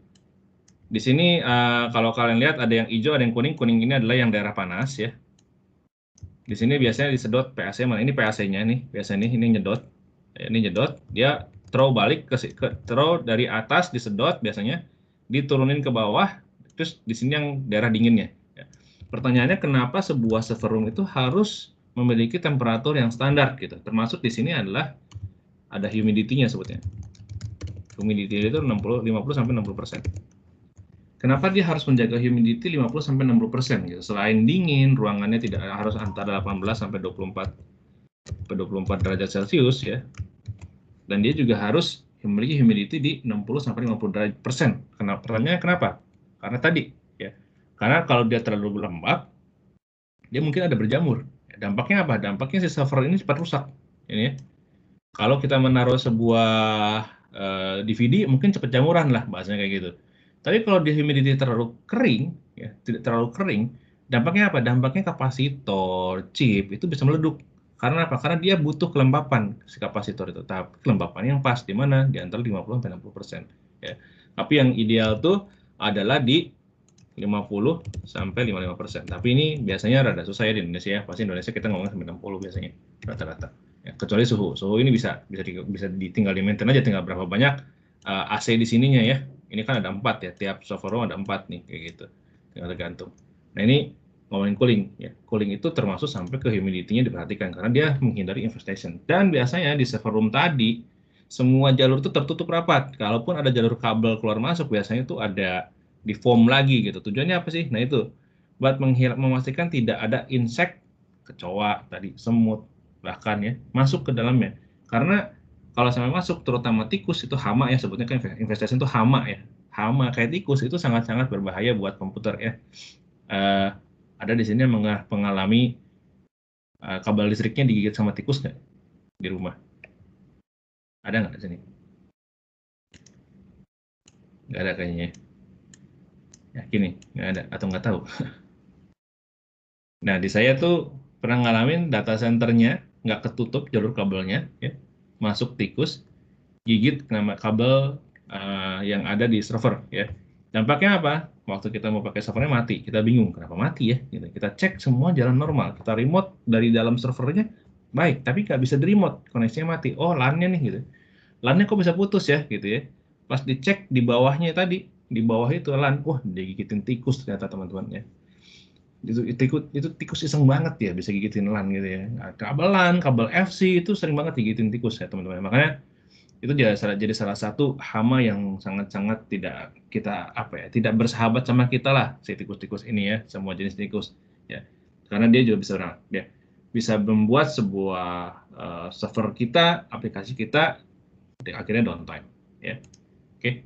Di sini kalau kalian lihat ada yang hijau, ada yang kuning. Kuning ini adalah yang daerah panas ya. Di sini biasanya disedot PAC mana? Ini PAC-nya nih, biasanya ini nyedot. Ini nyedot, dia throw balik ke throw dari atas disedot biasanya, diturunin ke bawah, terus di sini yang daerah dinginnya. Ya. Pertanyaannya kenapa sebuah server room itu harus memiliki temperatur yang standar gitu. Termasuk di sini adalah ada humidity-nya sebutnya. Humidity itu 50 sampai 60%. Kenapa dia harus menjaga humidity 50 sampai 60% gitu? Selain dingin, ruangannya tidak harus antara 18 sampai 24 derajat Celcius ya. Dan dia juga harus memiliki humidity di 60 sampai 50%. Kenapa? Pertanyaannya kenapa? Karena tadi ya. Karena kalau dia terlalu lembab, dia mungkin ada berjamur. Dampaknya apa? Dampaknya si server ini cepat rusak. Ini ya. Kalau kita menaruh sebuah DVD mungkin cepat jamuran lah bahasanya kayak gitu. Tapi kalau di humidity terlalu kering, ya, tidak terlalu kering, dampaknya apa? Dampaknya kapasitor, chip itu bisa meleduk. Karena apa? Karena dia butuh kelembapan si kapasitor itu. Tapi kelembapannya yang pas di mana? Di antara 50 sampai 60%. Ya. Tapi yang ideal tuh adalah di 50 sampai 55%. Tapi ini biasanya rada susah ya di Indonesia ya. Pasti Indonesia kita ngomongin sampai 60 biasanya rata-rata. Ya, kecuali suhu ini bisa ditinggal di maintain aja, tinggal berapa banyak AC di sininya ya. Ini kan ada 4 ya, tiap server room ada 4 nih kayak gitu, tinggal tergantung. Nah ini ngomongin cooling ya, cooling itu termasuk sampai ke humidity-nya diperhatikan karena dia menghindari infestation. Dan biasanya di server room tadi semua jalur itu tertutup rapat. Kalaupun ada jalur kabel keluar masuk biasanya itu ada di foam lagi gitu. Tujuannya apa sih? Nah itu buat memastikan tidak ada insek, kecoa tadi, semut bahkan ya masuk ke dalamnya. Karena kalau sampai masuk, terutama tikus itu hama ya, sebutnya kan infestation itu hama ya. Hama kayak tikus itu sangat-sangat berbahaya buat komputer ya. Ada di sini yang mengalami kabel listriknya digigit sama tikus nggak di rumah? Ada nggak di sini? Nggak ada kayaknya. Yakin nih, nggak ada atau nggak tahu. Nah, di saya tuh pernah ngalamin data centernya nggak ketutup jalur kabelnya ya. Masuk tikus, gigit kabel yang ada di server ya. Dampaknya apa? Waktu kita mau pakai servernya mati, kita bingung kenapa mati ya. Gitu. Kita cek semua jalan normal, kita remote dari dalam servernya baik, tapi nggak bisa di remote, koneksinya mati. Oh, LAN-nya nih gitu. LAN-nya kok bisa putus ya gitu ya. Pas dicek di bawahnya tadi, di bawah itu LAN, wah digigitin tikus ternyata teman-teman ya. Itu tikus iseng banget ya bisa gigitin LAN gitu ya. Nah, kabel LAN, kabel FC itu sering banget digigitin tikus ya teman-teman. Makanya itu jadi salah satu hama yang sangat-sangat tidak bersahabat sama kita lah si tikus-tikus ini ya, semua jenis tikus ya. Karena dia juga bisa membuat sebuah server kita, aplikasi kita akhirnya downtime ya. Oke.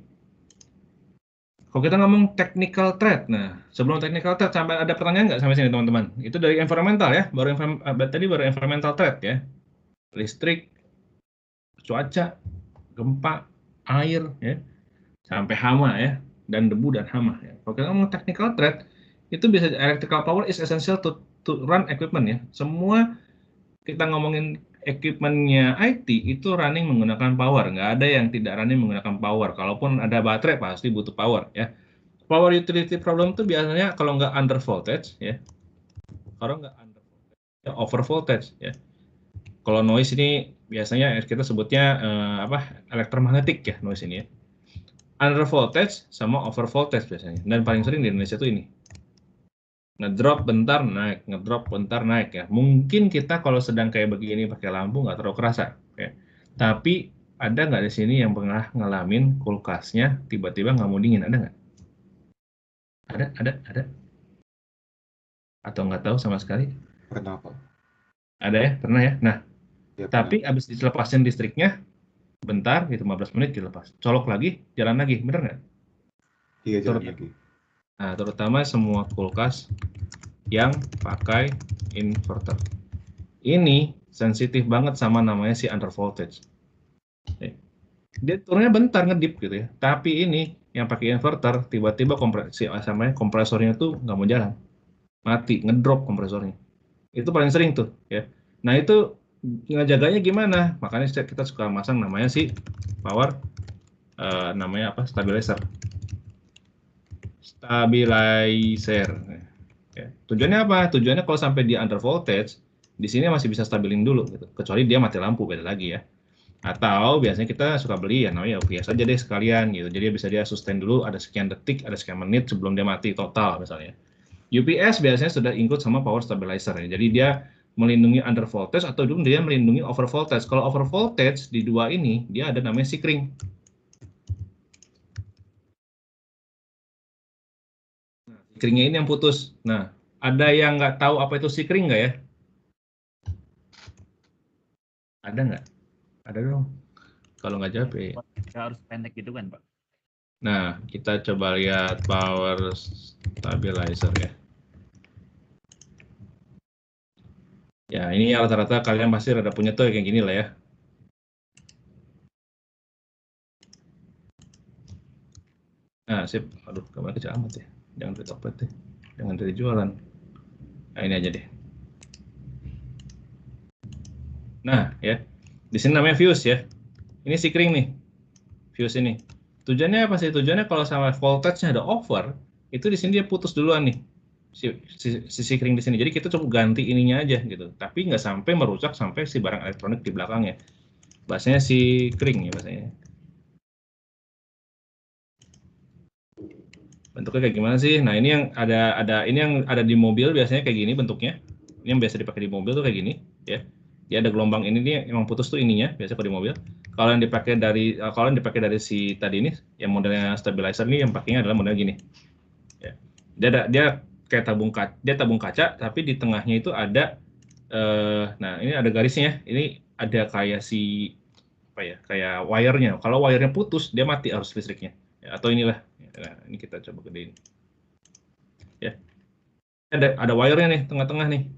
Kalau kita ngomong technical threat, nah sebelum technical threat sampai ada pertanyaan nggak sampai sini teman-teman? Itu dari environmental ya, tadi baru environmental threat ya, listrik, cuaca, gempa, air ya, sampai hama ya, dan debu dan hama ya. Kalau kita ngomong technical threat, itu bisa electrical power is essential to run equipment ya. Semua kita ngomongin equipment-nya IT itu running menggunakan power, nggak ada yang tidak running menggunakan power. Kalaupun ada baterai pasti butuh power ya. Power utility problem itu biasanya kalau nggak under voltage ya, kalau nggak under voltage ya over voltage ya. Kalau noise ini biasanya kita sebutnya elektromagnetik ya noise ini ya. Under voltage sama over voltage biasanya. Dan paling sering di Indonesia itu ini. Ngedrop bentar naik, ngedrop bentar naik ya. Mungkin kita kalau sedang kayak begini pakai lampu nggak terlalu kerasa ya. Tapi ada nggak di sini yang pernah ngalamin kulkasnya tiba-tiba nggak mau dingin, ada nggak? Ada. Atau nggak tahu sama sekali? Pernah kok. Ada ya, pernah ya. Nah, Ya, tapi abis dilepasin listriknya, bentar, gitu 15 menit dilepas. Colok lagi, jalan lagi, bener nggak? Iya, jalan Turun lagi. Nah, terutama semua kulkas yang pakai inverter. Ini sensitif banget sama namanya si under voltage. Dia turunnya bentar ngedip gitu ya. Tapi ini yang pakai inverter tiba-tiba kompresornya tuh nggak mau jalan, mati, ngedrop kompresornya. Itu paling sering tuh ya. Nah itu ngejaganya gimana? Makanya kita suka masang namanya si power namanya apa? Stabilizer. Ya. Tujuannya apa? Tujuannya kalau sampai dia under voltage, di sini masih bisa stabilin dulu gitu. Kecuali dia mati lampu, beda lagi ya. Atau biasanya kita suka beli ya namanya UPS aja deh sekalian gitu. Jadi bisa dia sustain dulu ada sekian detik, ada sekian menit sebelum dia mati total misalnya. UPS biasanya sudah include sama power stabilizer ya. Jadi dia melindungi under voltage atau dia melindungi over voltage. Kalau over voltage di dua ini dia ada namanya sikring. Sikringnya ini yang putus. Nah, ada yang nggak tahu apa itu sikring nggak ya? Ada nggak? Ada dong. Kalau nggak jawab ya. Harus pendek gitu kan, Pak? Nah, kita coba lihat power stabilizer ya. Ya, ini rata-rata kalian pasti rada punya tuh kayak gini lah ya. Nah, sip. Aduh, gambar kecil amat ya. Jangan dari Tokped deh. Jangan dari jualan. Nah, ini aja deh. Nah, ya. Di sini namanya fuse ya. Ini sikring nih. Fuse ini. Tujuannya apa sih? Tujuannya kalau sama voltage-nya ada over, itu di sini dia putus duluan nih. Si sikring di sini. Jadi kita coba ganti ininya aja gitu. Tapi nggak sampai merusak sampai si barang elektronik di belakangnya. Bahasanya si kring ya bahasanya. Bentuknya kayak gimana sih? Nah, ini yang ada di mobil biasanya kayak gini bentuknya. Ini yang biasa dipakai di mobil tuh kayak gini, ya. Dia ada gelombang ini nih emang putus tuh ininya biasa kalau di mobil. Kalau yang dipakai dari si tadi ini yang modelnya stabilizer ini yang pakainya adalah model gini. Ya. Dia kayak tabung kaca tapi di tengahnya itu ada nah, ini ada garisnya. Ini ada kayak si apa ya? Kayak wire-nya. Kalau wire-nya putus, dia mati arus listriknya. Ya, atau inilah. Nah, ini kita coba gedein. Ya. Ada wire-nya nih tengah-tengah nih.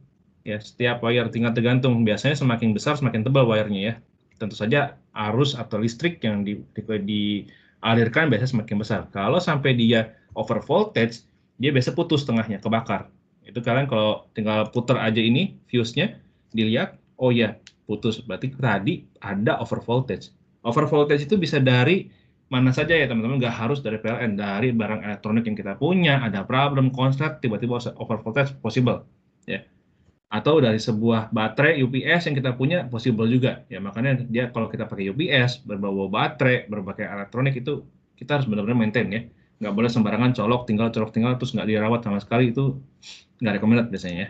Ya, setiap wire tinggal tergantung. Biasanya semakin besar semakin tebal wire-nya ya. Tentu saja arus atau listrik yang dialirkan biasanya semakin besar. Kalau sampai dia over voltage, dia biasa putus tengahnya, kebakar. Itu kalian kalau tinggal puter aja ini fuse-nya, dilihat, oh ya, putus. Berarti tadi ada over voltage. Over voltage itu bisa dari mana saja ya teman-teman, nggak harus dari PLN, dari barang elektronik yang kita punya, ada problem, konslet, tiba-tiba over voltage, possible. Ya. Atau dari sebuah baterai UPS yang kita punya, possible juga. Ya, makanya dia kalau kita pakai UPS, berbau baterai, berbagai elektronik itu, kita harus benar-benar maintain ya. Nggak boleh sembarangan colok tinggal, terus nggak dirawat sama sekali, itu nggak recommended biasanya ya.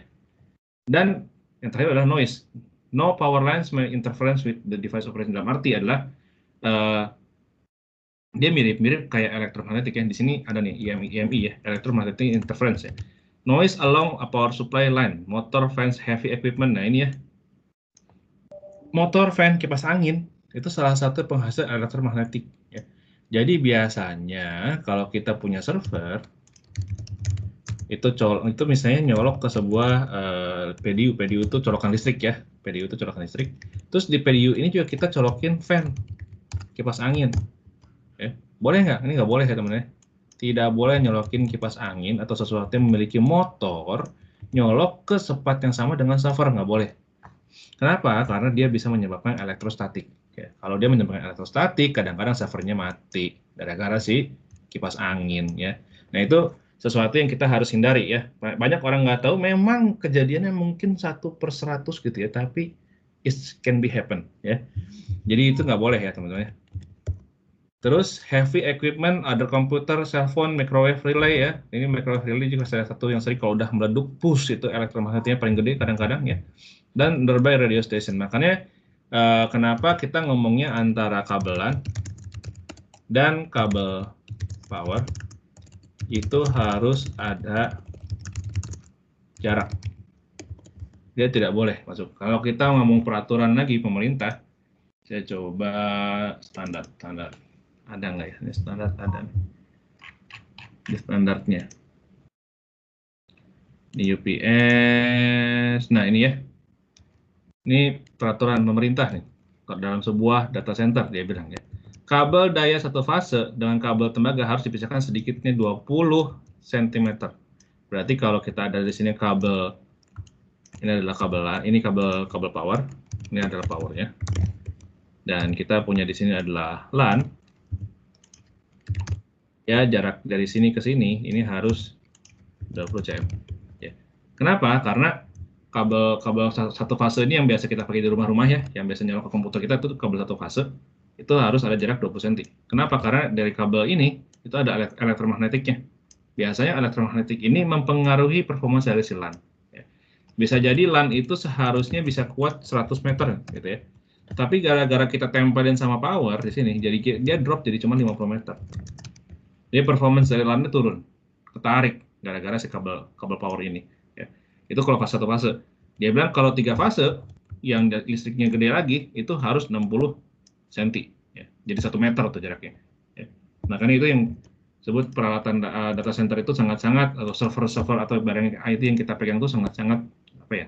Dan yang terakhir adalah noise. No power lines may interference with the device operation. Dalam arti adalah dia mirip-mirip kayak elektromagnetik ya. Di sini ada nih EMI ya, electromagnetic interference ya. Noise along a power supply line, motor, fans, heavy equipment. Nah ini ya, motor, fan, kipas angin itu salah satu penghasil elektromagnetik ya. Jadi biasanya kalau kita punya server itu misalnya nyolok ke sebuah PDU itu colokan listrik ya. PDU itu colokan listrik. Terus di PDU ini juga kita colokin fan, kipas angin. Ya. Boleh nggak? Ini nggak boleh ya teman-teman. Tidak boleh nyolokin kipas angin atau sesuatu yang memiliki motor nyolok ke spot yang sama dengan server, nggak boleh. Kenapa? Karena dia bisa menyebabkan elektrostatik. Ya. Kalau dia menyebabkan elektrostatik, kadang-kadang servernya mati gara-gara si kipas angin ya. Nah itu sesuatu yang kita harus hindari ya. Banyak orang nggak tahu, memang kejadiannya mungkin 1/100 gitu ya, tapi it can be happen ya. Jadi itu nggak boleh ya teman-teman ya. Terus heavy equipment, ada komputer, cellphone, microwave relay ya. Ini microwave relay juga salah satu yang sering kalau udah meleduk, push itu elektromagnetiknya paling gede kadang-kadang ya. Dan nearby radio station. Makanya kenapa kita ngomongnya antara kabelan dan kabel power itu harus ada jarak. Dia tidak boleh masuk. Kalau kita ngomong peraturan lagi pemerintah, saya coba standar. Ada nggak ya? Ini standar ada nih. Di standarnya. Di UPS. Nah, ini ya. Ini peraturan pemerintah nih. Dalam sebuah data center dia bilang ya. Kabel daya satu fase dengan kabel tembaga harus dipisahkan sedikitnya 20 cm. Berarti kalau kita ada di sini kabel, ini adalah kabel power, ini adalah powernya. Dan kita punya di sini adalah LAN. Ya, jarak dari sini ke sini ini harus 20 cm. Ya. Kenapa? Karena kabel satu fase ini yang biasa kita pakai di rumah-rumah ya, yang biasa nyala ke komputer kita itu kabel satu fase, itu harus ada jarak 20 cm. Kenapa? Karena dari kabel ini itu ada elektromagnetiknya. Biasanya elektromagnetik ini mempengaruhi performa dari si LAN. Ya. Bisa jadi LAN itu seharusnya bisa kuat 100 meter gitu ya. Tapi gara-gara kita tempelin sama power di sini, jadi dia drop jadi cuma 50 meter. Jadi performance dari LAN-nya turun, ketarik gara-gara si kabel power ini. Ya. Itu kalau pas satu fase. Dia bilang kalau 3 fase yang listriknya gede lagi itu harus 60 cm. Ya. Jadi 1 meter tuh jaraknya. Ya. Nah kan itu yang sebut peralatan data center itu sangat-sangat, atau server-server atau barang IT yang kita pegang itu sangat-sangat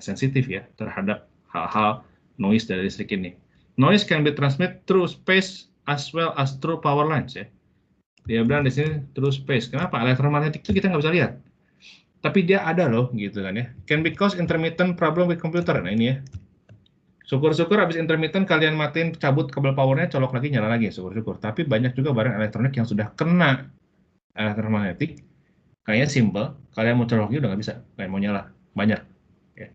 sensitif ya terhadap hal-hal noise dari listrik ini. Noise can be transmitted through space as well as through power lines ya. Dia bilang di sini through space. Kenapa? Elektromagnetik itu kita nggak bisa lihat. Tapi dia ada loh, gitu kan ya. Can be cause intermittent problem with computer. Nah ini ya. Syukur-syukur habis intermittent kalian matiin, cabut kabel powernya, colok lagi, nyala lagi. Syukur-syukur. Tapi banyak juga barang elektronik yang sudah kena elektromagnetik. Kayaknya simple. Kalian mau colok udah nggak bisa. Kayak mau nyala. Banyak. Ya.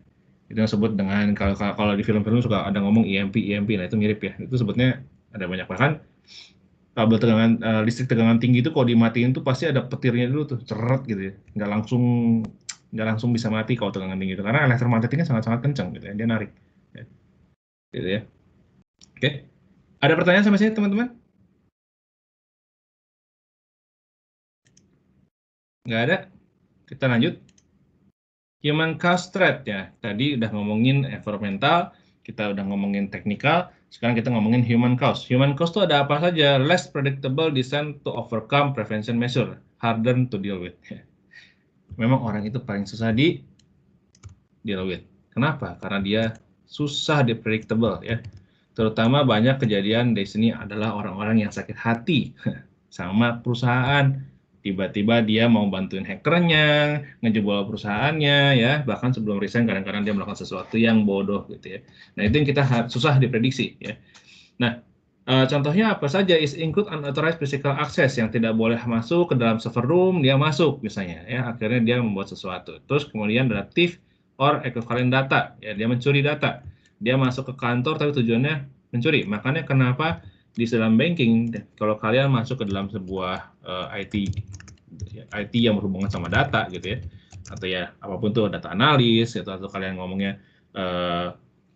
Itu yang sebut dengan, kalau di film-film suka ada ngomong EMP. Nah itu mirip ya. Itu sebutnya ada banyak. Bahkan kabel listrik tegangan tinggi itu kalau dimatiin tuh pasti ada petirnya dulu tuh, ceret gitu ya, nggak langsung bisa mati kalau tegangan tinggi itu, karena elektromagnetiknya sangat-sangat kencang gitu ya, dia narik ya. Gitu ya. Oke, ada pertanyaan sampai sini teman-teman? Nggak ada, kita lanjut. Human cause threat ya, tadi udah ngomongin environmental, kita udah ngomongin teknikal, sekarang kita ngomongin human cause. Human cause itu ada apa saja? Less predictable design to overcome prevention measure, harder to deal with. Memang orang itu paling susah di deal with. Kenapa? Karena dia susah di predictable ya. Terutama banyak kejadian di sini adalah orang-orang yang sakit hati sama perusahaan. Tiba-tiba dia mau bantuin hackernya, ngejebol perusahaannya ya, bahkan sebelum resign kadang-kadang dia melakukan sesuatu yang bodoh gitu ya. Nah itu yang kita susah diprediksi ya. Nah contohnya apa saja? Is include unauthorized physical access, yang tidak boleh masuk ke dalam server room, dia masuk misalnya ya, akhirnya dia membuat sesuatu. Terus kemudian ada thief or equivalent data, ya dia mencuri data. Dia masuk ke kantor tapi tujuannya mencuri. Makanya kenapa di dalam banking, kalau kalian masuk ke dalam sebuah IT yang berhubungan sama data gitu ya, atau ya apapun tuh data analis gitu, atau kalian ngomongnya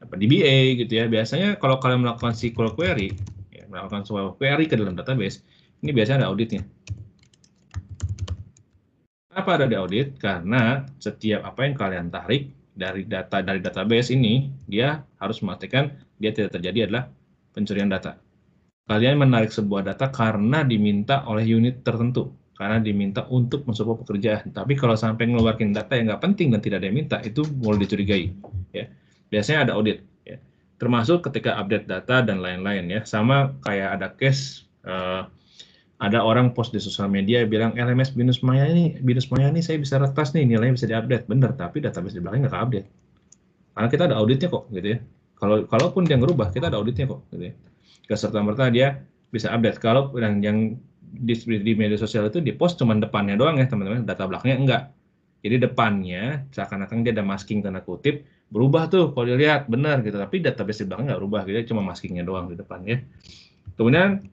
DBA gitu ya, biasanya kalau kalian melakukan SQL query, ya, melakukan sebuah query ke dalam database, ini biasanya ada auditnya. Kenapa ada di audit? Karena setiap apa yang kalian tarik dari database ini, dia harus memastikan dia tidak terjadi adalah pencurian data. Kalian menarik sebuah data karena diminta oleh unit tertentu, karena diminta untuk mensupport pekerjaan. Tapi kalau sampai ngeluarin data yang nggak penting dan tidak ada yang minta, itu mulai dicurigai. Ya. Biasanya ada audit, ya. Termasuk ketika update data dan lain-lain ya. Sama kayak ada case, ada orang post di sosial media bilang LMS Binus Maya ini saya bisa retas nih, nilainya bisa diupdate. Bener, tapi database di belakangnya nggak update. Karena kita ada auditnya kok, gitu ya. Kalaupun dia ngerubah, kita ada auditnya kok, gitu ya. Serta-merta dia bisa update. Kalau yang di media sosial itu di post cuma depannya doang ya teman-teman, data belakangnya enggak. Jadi depannya seakan-akan dia ada masking tanda kutip, berubah tuh kalau dilihat benar gitu, tapi database di belakang nggak berubah gitu, cuma maskingnya doang di depan ya. Kemudian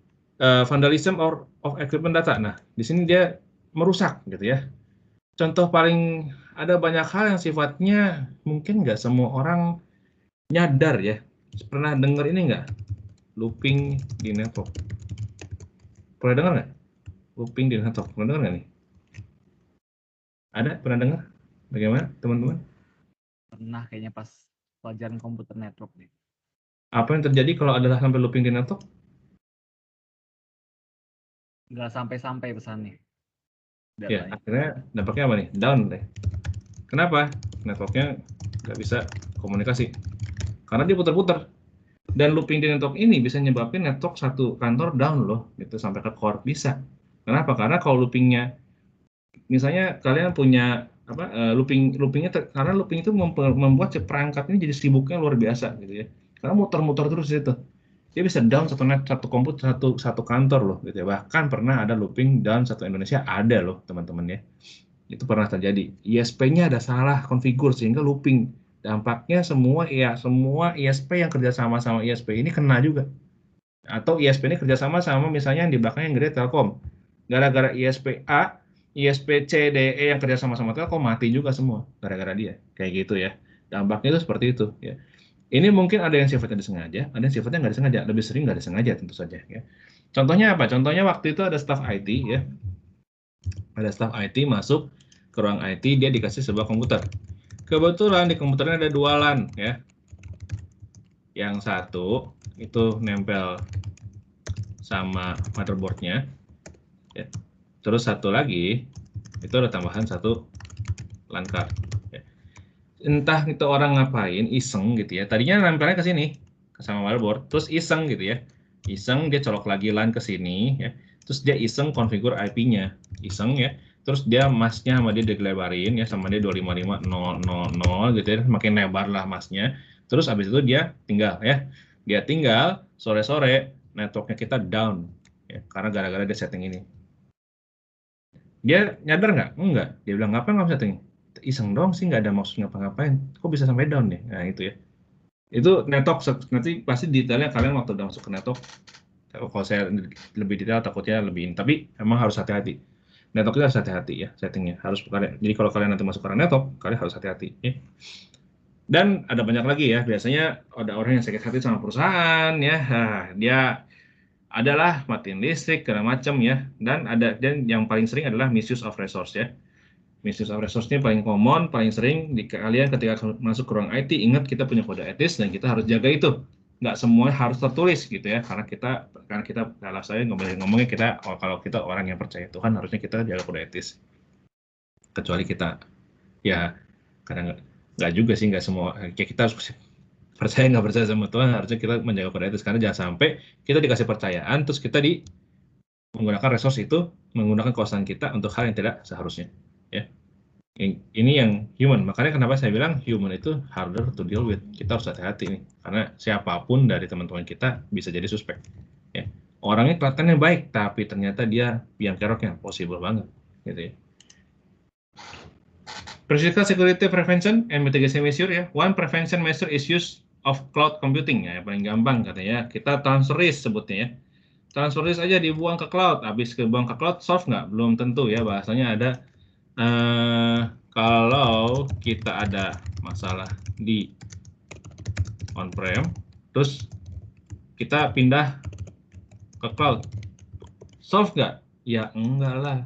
vandalism of equipment data. Nah di sini dia merusak gitu ya. Contoh paling ada banyak hal yang sifatnya mungkin nggak semua orang nyadar ya. Pernah dengar ini nggak? Looping di network. Pernah dengar nggak? Looping di network. Pernah dengar nggak nih? Ada? Pernah dengar? Bagaimana teman-teman? Pernah kayaknya pas pelajaran komputer network nih. Apa yang terjadi kalau ada sampai looping di network? Nggak sampai-sampai pesannya. Ya, Datanya. akhirnya dampaknya apa nih? Down deh. Kenapa? Networknya nggak bisa komunikasi. Karena dia putar-putar. Dan looping di network ini bisa nyebabin network satu kantor down loh, gitu sampai ke core bisa. Kenapa? Karena kalau loopingnya, misalnya kalian punya loopingnya karena looping itu membuat perangkat ini jadi sibuknya luar biasa gitu ya. Karena muter-muter terus itu. Dia bisa down satu komputer satu kantor loh gitu ya. Bahkan pernah ada looping down satu Indonesia, ada loh teman-teman ya. Itu pernah terjadi. ISP-nya ada salah konfigur sehingga looping. Dampaknya semua ISP yang kerja sama ISP ini kena juga. Atau ISP ini kerjasama sama misalnya yang di belakangnya yang gede Telkom. Gara-gara ISP A, ISP C, D, E yang kerja sama Telkom mati juga semua gara-gara dia. Kayak gitu ya. Dampaknya itu seperti itu ya. Ini mungkin ada yang sifatnya disengaja, ada yang sifatnya nggak disengaja. Lebih sering nggak disengaja tentu saja ya. Contohnya apa? Contohnya waktu itu ada staff IT ya. Ada staff IT masuk ke ruang IT, dia dikasih sebuah komputer. Kebetulan di komputernya ada 2 LAN ya. Yang satu itu nempel sama motherboardnya ya. Terus satu lagi itu ada tambahan 1 LAN card ya. Entah itu orang ngapain iseng gitu ya. Tadinya nempelnya ke sini sama motherboard, terus iseng gitu ya. Iseng dia colok lagi LAN ke sini ya. Terus dia iseng konfigur IP-nya. Iseng ya. Terus dia masnya sama dia digelebarin ya, sama dia 255.000 gitu ya, makin lebar lah masnya. Terus habis itu dia tinggal ya. Dia tinggal sore-sore networknya kita down ya, karena gara-gara dia setting ini. Dia nyadar nggak? Enggak. Dia bilang ngapain nggak setting? Iseng dong sih, nggak ada maksud ngapa-ngapain. Kok bisa sampai down nih? Nah itu ya. Itu network, nanti pasti detailnya kalian waktu udah masuk ke network. Kalau saya lebih detail takutnya lebih ini. Tapi emang harus hati-hati. Network itu harus hati-hati ya settingnya. Jadi kalau kalian nanti masuk ke network, kalian harus hati-hati. Ya. Dan ada banyak lagi ya. Biasanya ada orang yang sakit hati sama perusahaan ya. Nah, dia adalah matiin listrik segala macam ya. Dan yang paling sering adalah misuse of resource ya. Misuse of resource ini paling common, paling sering di kalian ketika masuk ke ruang IT. Ingat kita punya kode etis dan kita harus jaga itu. Nggak semua harus tertulis gitu ya, karena kita kalau saya ngomongnya kita kalau kita orang yang percaya Tuhan harusnya kita jaga kode etis, kecuali kita ya kadang nggak juga sih, nggak semua kayak kita harus percaya nggak percaya sama Tuhan, harusnya kita menjaga kode etis karena jangan sampai kita dikasih percayaan terus kita menggunakan resource itu, menggunakan kekuasaan kita untuk hal yang tidak seharusnya ya. Ini yang human, makanya kenapa saya bilang human itu harder to deal with. Kita harus hati-hati nih, karena siapapun dari teman-teman kita bisa jadi suspek. Ya. Orangnya kelihatannya baik, tapi ternyata dia biang keroknya, possible banget, gitu ya. Physical security prevention and mitigation measure ya. One prevention measure is use of cloud computing ya, yang paling gampang katanya. Kita transfer risk sebutnya ya. Transfer risk aja dibuang ke cloud, habis kebuang ke cloud solve nggak? Belum tentu ya, bahasanya ada. Kalau kita ada masalah di on-prem, terus kita pindah ke cloud, solve nggak? Ya enggak lah.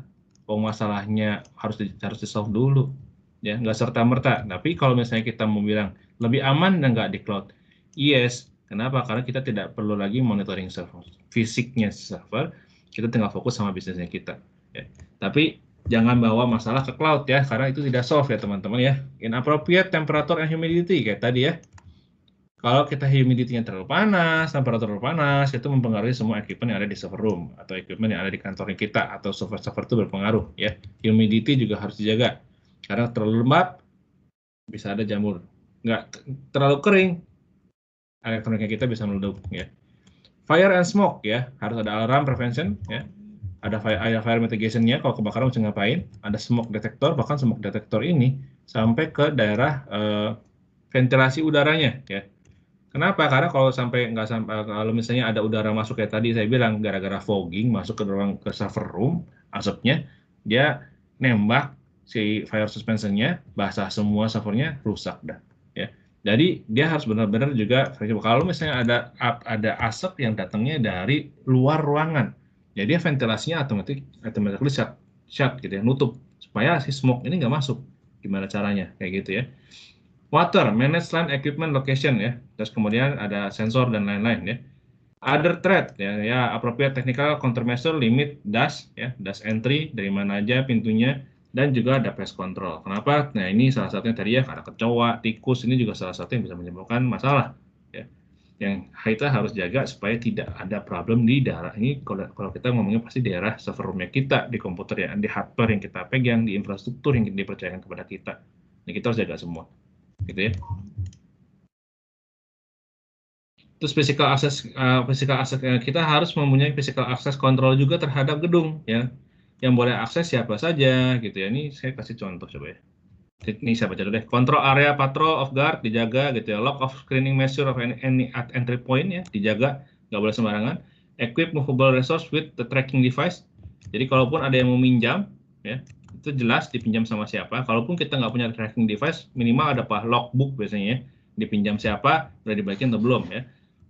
Masalahnya harus di-solve dulu, ya nggak serta-merta. Tapi kalau misalnya kita mau bilang lebih aman dan nggak di cloud, yes. Kenapa? Karena kita tidak perlu lagi monitoring server, fisiknya server. Kita tinggal fokus sama bisnisnya kita. Ya. Tapi jangan bawa masalah ke cloud ya, karena itu tidak solve ya teman-teman ya. Inappropriate temperature and humidity kayak tadi ya. Kalau kita humidity-nya terlalu panas, temperatur terlalu panas, itu mempengaruhi semua equipment yang ada di server room atau equipment yang ada di kantor kita atau server-server itu berpengaruh ya. Humidity juga harus dijaga. Karena terlalu lembab bisa ada jamur. Nggak terlalu kering, elektronika kita bisa meledup ya. Fire and smoke ya, harus ada alarm prevention ya. Ada fire mitigation-nya kalau kebakaran mesti ngapain, ada smoke detector, bahkan smoke detector ini sampai ke daerah ventilasi udaranya ya. Kenapa? Karena kalau kalau misalnya ada udara masuk kayak tadi saya bilang gara-gara fogging masuk ke server room, asapnya dia nembak si fire suspension-nya, basah semua servernya, rusak dah ya. Jadi dia harus benar-benar juga kalau misalnya ada asap yang datangnya dari luar ruangan. Jadi ventilasinya automatically shut gitu ya, nutup supaya si smoke ini nggak masuk. Gimana caranya? Kayak gitu ya. Water, manage land equipment location ya. Terus kemudian ada sensor dan lain-lain ya. Other threat ya, appropriate technical countermeasure limit dust ya, dust entry dari mana aja pintunya Dan juga ada pest control. Kenapa? Nah, ini salah satunya tadi ya, ada kecoa, tikus, ini juga salah satu yang bisa menyebabkan masalah. Ya. Yang kita harus jaga supaya tidak ada problem di daerah ini. Kalau kita ngomongnya pasti daerah server roomnya kita, di komputer ya, di hardware yang kita pegang, di infrastruktur yang dipercayakan kepada kita. Nah, kita harus jaga semua. Gitu ya. Terus physical access kita harus mempunyai physical access control juga terhadap gedung ya. Yang boleh akses siapa saja gitu ya. Ini saya kasih contoh coba ya. Ini saya baca dulu deh. Control area patrol of guard dijaga gitu ya. Lock of screening measure of any at entry point ya dijaga, nggak boleh sembarangan. Equip movable resource with the tracking device. Jadi kalaupun ada yang mau minjam ya, itu jelas dipinjam sama siapa. Kalaupun kita nggak punya tracking device, minimal ada logbook biasanya ya. Dipinjam siapa, udah dibalikin atau belum ya.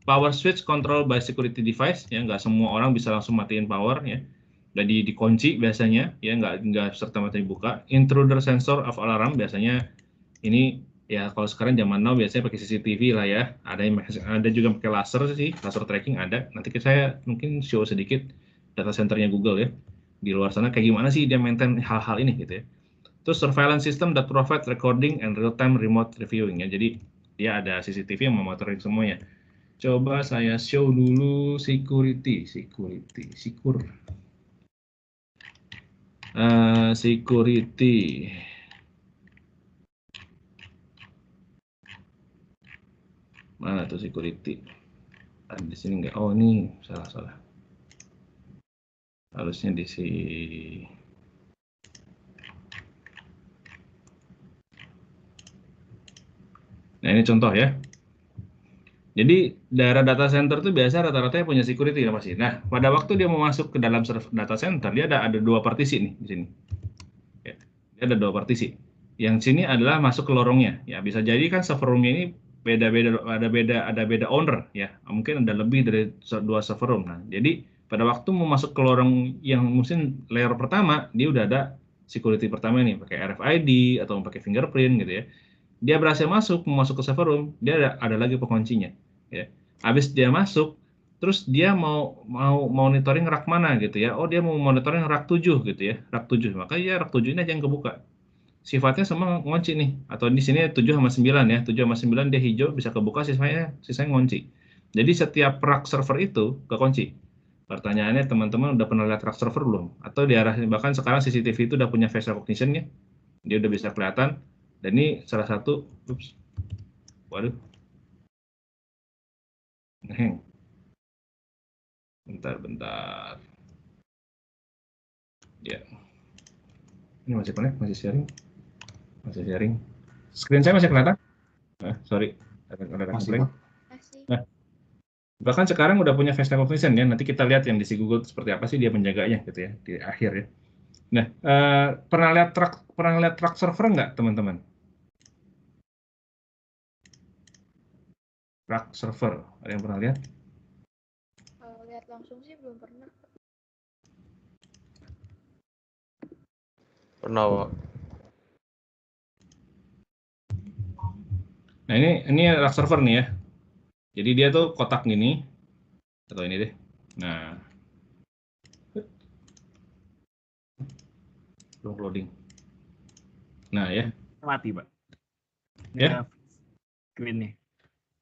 Power switch control by security device ya, nggak semua orang bisa langsung matiin power ya. Udah dikunci biasanya ya, nggak serta merta dibuka. Intruder sensor of alarm biasanya ini ya, kalau sekarang zaman now biasanya pakai CCTV lah ya. Ada juga pakai laser sih, laser tracking ada. Nanti saya mungkin show sedikit data centernya Google ya. Di luar sana kayak gimana sih dia maintain hal-hal ini gitu ya. Terus surveillance system that provide recording and real-time remote reviewing ya. Jadi dia ada CCTV yang memonitoring semuanya. Coba saya show dulu security. Security. Mana tuh security? Ada di sini nggak? Oh ini salah. Harusnya di sini. Nah ini contoh ya. Jadi daerah data center itu biasa rata-rata punya security ya pasti. Nah, pada waktu dia mau masuk ke dalam data center, dia ada dua partisi nih di sini. Ya, dia ada dua partisi. Yang sini adalah masuk ke lorongnya. Ya, bisa jadi kan server roomnya ini ada beda owner ya. Mungkin ada lebih dari dua server room. Nah, jadi pada waktu mau masuk ke lorong yang mungkin layer pertama, dia udah ada security pertama nih, pakai RFID atau pakai fingerprint gitu ya. Dia berhasil masuk ke server room, dia ada lagi penguncinya. Ya. Habis dia masuk, terus dia mau monitoring rak mana gitu ya. Oh, dia mau monitoring rak 7 gitu ya. Rak 7. Maka ya rak 7 ini aja yang kebuka. Sifatnya sama ngunci nih. Atau di sini 7 sama 9 ya. 7 sama 9 dia hijau bisa kebuka, sisanya ngunci. Jadi setiap rak server itu kekunci. Pertanyaannya teman-teman udah pernah lihat rak server belum? Atau di arah bahkan sekarang CCTV itu udah punya face recognition ya. Dia udah bisa kelihatan. Dan ini salah satu waduh. Bentar. Ya. Ini masih connect, masih sharing. Screen saya masih kelihatan? Sorry. Ada komplain. Nah, bahkan sekarang udah punya face recognition ya. Nanti kita lihat yang di si Google seperti apa sih dia menjaganya gitu ya di akhir ya. Nah, pernah lihat truck server nggak teman-teman? Truck server, ada yang pernah lihat? Lihat langsung sih belum pernah. Pernah, Pak. Nah, ini truck server nih ya. Jadi dia tuh kotak gini atau ini deh. Nah, belum loading. Nah ya. Mati, Pak. Ya. Screen-nya.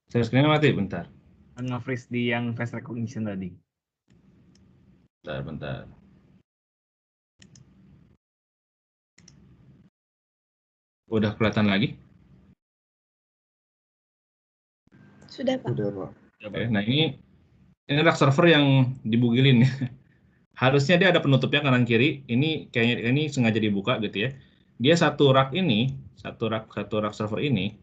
Saya screen-nya mati, bentar. Nge-freeze di yang face recognition tadi. Bentar. Udah kelihatan lagi? Sudah, Pak. Oke, nah ini rak server yang dibugilin. Harusnya dia ada penutupnya kanan kiri. Ini kayaknya ini sengaja dibuka gitu ya. Dia satu rak server ini.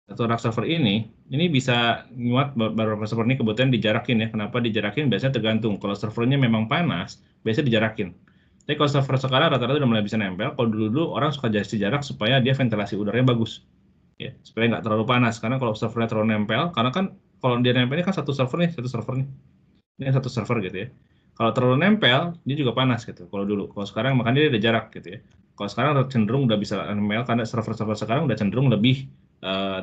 Satu rak server ini bisa muat beberapa server ini kebetulan dijarakin ya. Kenapa dijarakin? Biasanya tergantung. Kalau servernya memang panas, biasanya dijarakin. Tapi kalau server sekarang rata-rata udah mulai bisa nempel. Kalau dulu orang suka kasih jarak supaya dia ventilasi udaranya bagus. Ya, supaya nggak terlalu panas. Karena kalau servernya terlalu nempel, karena kan kalau dia nempel ini kan satu server nih. Ini satu server gitu ya. Kalau terlalu nempel, dia juga panas gitu. Kalau dulu, kalau sekarang makanya dia ada jarak gitu ya. Kalau sekarang cenderung udah bisa nempel karena server-server sekarang udah cenderung lebih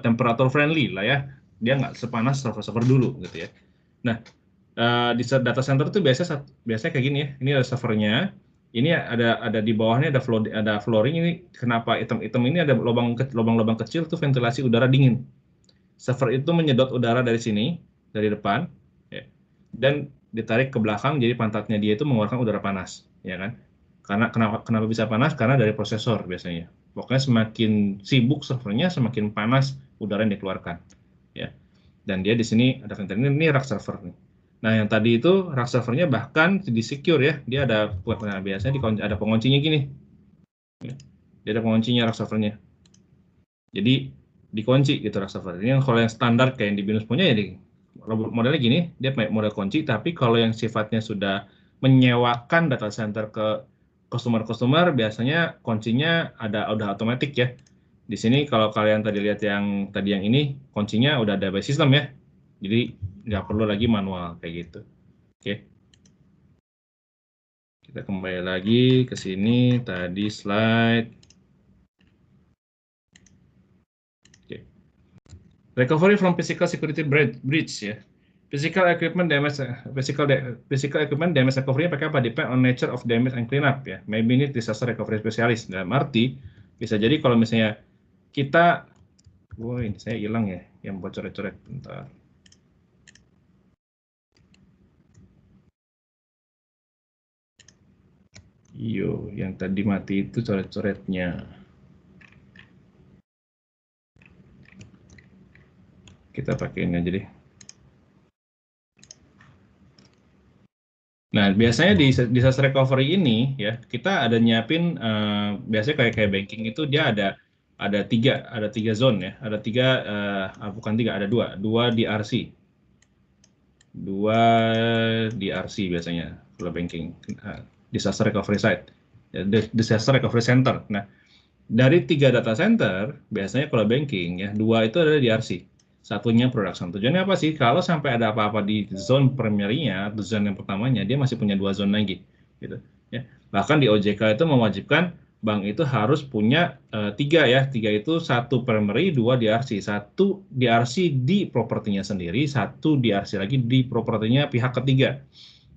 temperatur friendly lah ya. Dia nggak sepanas server-server dulu gitu ya. Nah, Di data center tuh biasanya kayak gini ya. Ini ada servernya. Ini ada di bawahnya ada flooring ini. Kenapa hitam-hitam ini ada lubang-lubang kecil tuh ventilasi udara dingin. Server itu menyedot udara dari sini, dari depan, ya, dan ditarik ke belakang. Jadi pantatnya dia itu mengeluarkan udara panas, ya kan? Kenapa bisa panas? Karena dari prosesor biasanya. Pokoknya semakin sibuk servernya, semakin panas udara yang dikeluarkan, ya. Dan dia di sini ada ventilator ini rack server nih. Nah, yang tadi itu rack servernya bahkan di secure ya. Dia ada biasanya ada penguncinya gini. Ya. Dia ada penguncinya rack servernya. Jadi dikunci gitu rack server. Ini kalau yang standar kayak yang di Binus punya ya modelnya gini, dia model kunci, tapi kalau yang sifatnya sudah menyewakan data center ke customer biasanya kuncinya udah otomatis ya. Di sini kalau kalian tadi lihat yang ini kuncinya udah ada by system ya. Jadi nggak perlu lagi manual kayak gitu. Oke. Kita kembali lagi ke sini tadi slide. Oke. Recovery from physical security breach ya. Physical equipment damage recovery-nya pakai apa? Depend on nature of damage and cleanup ya. Maybe need disaster recovery specialist. Dalam arti bisa jadi kalau misalnya kita, ini saya hilang ya, yang buat coret-coret bentar. Yang tadi mati itu coret-coretnya. Kita pakein aja deh. Nah, biasanya di disaster recovery ini ya, kita ada nyiapin biasanya kayak banking itu dia ada tiga zone ya, ada dua DRC. Dua DRC biasanya kalau banking, disaster recovery site, disaster recovery center. Nah, dari 3 data center biasanya kalau banking ya, 2 itu ada di DRC. Satunya production. Tujuannya apa sih? Kalau sampai ada apa-apa di zone primary-nya, di zone yang pertamanya, dia masih punya 2 zone lagi, gitu. Ya. Bahkan di OJK itu mewajibkan bank itu harus punya 3 ya. 3 itu 1 primary, 2 DRC. 1 DRC di propertinya sendiri, 1 DRC lagi di propertinya pihak ketiga.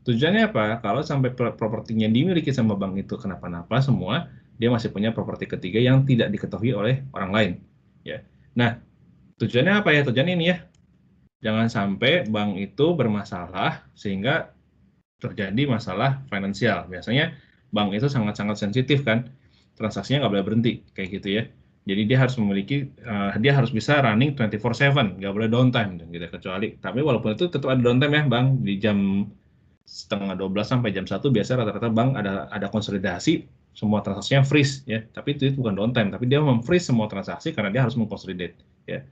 Tujuannya apa? Kalau sampai propertinya dimiliki sama bank itu kenapa-napa semua, dia masih punya properti ketiga yang tidak diketahui oleh orang lain. Ya. Nah, tujuannya apa ya? Tujuannya ini ya, jangan sampai bank itu bermasalah sehingga terjadi masalah finansial. Biasanya bank itu sangat-sangat sensitif kan, transaksinya nggak boleh berhenti kayak gitu ya. Jadi dia harus dia harus bisa running 24/7, nggak boleh downtime gitu. Kecuali, tapi walaupun itu tetap ada downtime ya bank, di jam 11:30 sampai jam 1 biasa rata-rata bank ada konsolidasi, semua transaksinya freeze ya. Tapi itu bukan downtime, tapi dia memfreeze semua transaksi karena dia harus mengkonsolidate ya.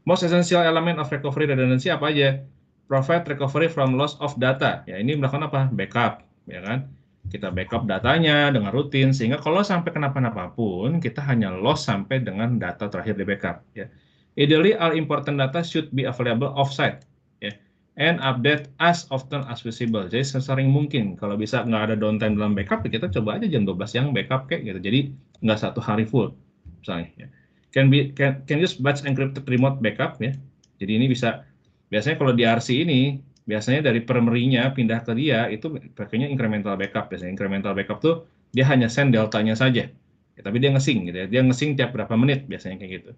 Most essential element of recovery redundancy apa aja? Provide recovery from loss of data. Ya, ini melakukan apa? Backup, ya kan? Kita backup datanya dengan rutin sehingga kalau sampai kenapa-napa pun kita hanya loss sampai dengan data terakhir di backup. Ya. Ideally, all important data should be available offsite. Ya. And update as often as possible. Jadi sesering mungkin. Kalau bisa nggak ada downtime dalam backup, kita coba aja jam 12 siang backup kayak gitu. Jadi nggak 1 hari full, misalnya. Ya. Can use batch encrypted remote backup ya. Jadi ini bisa, biasanya kalau di RC ini biasanya dari primary-nya pindah ke dia itu pakainya incremental backup. Biasanya incremental backup tuh dia hanya send deltanya saja. Ya, tapi dia nge-sync gitu ya. Dia nge-sync tiap berapa menit biasanya kayak gitu.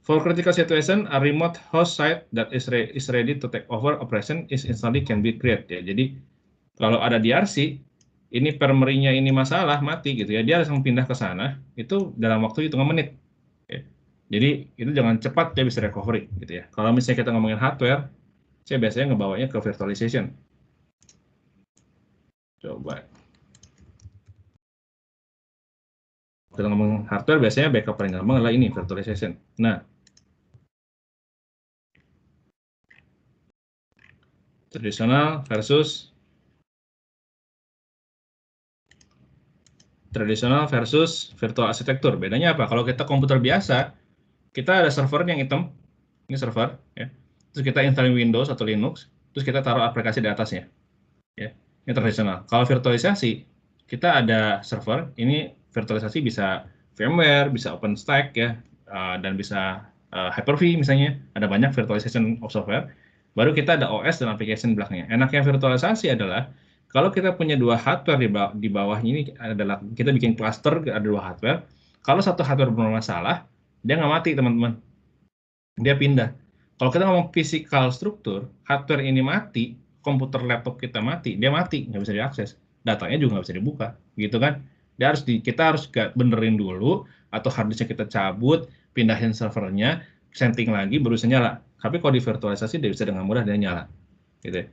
For critical situation, a remote host site that is ready to take over operation is instantly can be created ya. Jadi kalau ada di RC ini primary-nya ini masalah mati gitu ya. Dia langsung pindah ke sana itu dalam waktu hitungan menit. Jadi itu jangan cepat dia bisa recovery gitu ya. Kalau misalnya kita ngomongin hardware, saya biasanya ngebawanya ke virtualization. Coba. Kita ngomong hardware biasanya backup paling gampang adalah ini virtualization. Nah, tradisional versus virtual architecture. Bedanya apa? Kalau kita komputer biasa, kita ada server yang hitam, ini server, ya. Terus kita install Windows atau Linux, terus kita taruh aplikasi di atasnya, ya. Ini tradisional. Kalau virtualisasi, kita ada server, ini virtualisasi bisa VMware, bisa OpenStack ya, dan bisa Hyper-V misalnya. Ada banyak virtualization of software. Baru kita ada OS dan application belakangnya. Enaknya virtualisasi adalah kalau kita punya dua hardware di bawah ini adalah kita bikin cluster ada dua hardware. Kalau satu hardware bermasalah, dia nggak mati teman-teman. Dia pindah. Kalau kita ngomong physical struktur, hardware ini mati, komputer laptop kita mati, dia mati, nggak bisa diakses. Datanya juga nggak bisa dibuka, gitu kan? Kita harus benerin dulu, atau harddisknya kita cabut, pindahin servernya, setting lagi, baru bisa nyala. Tapi kalau di virtualisasi dia bisa dengan mudah dia nyala. Gitu ya.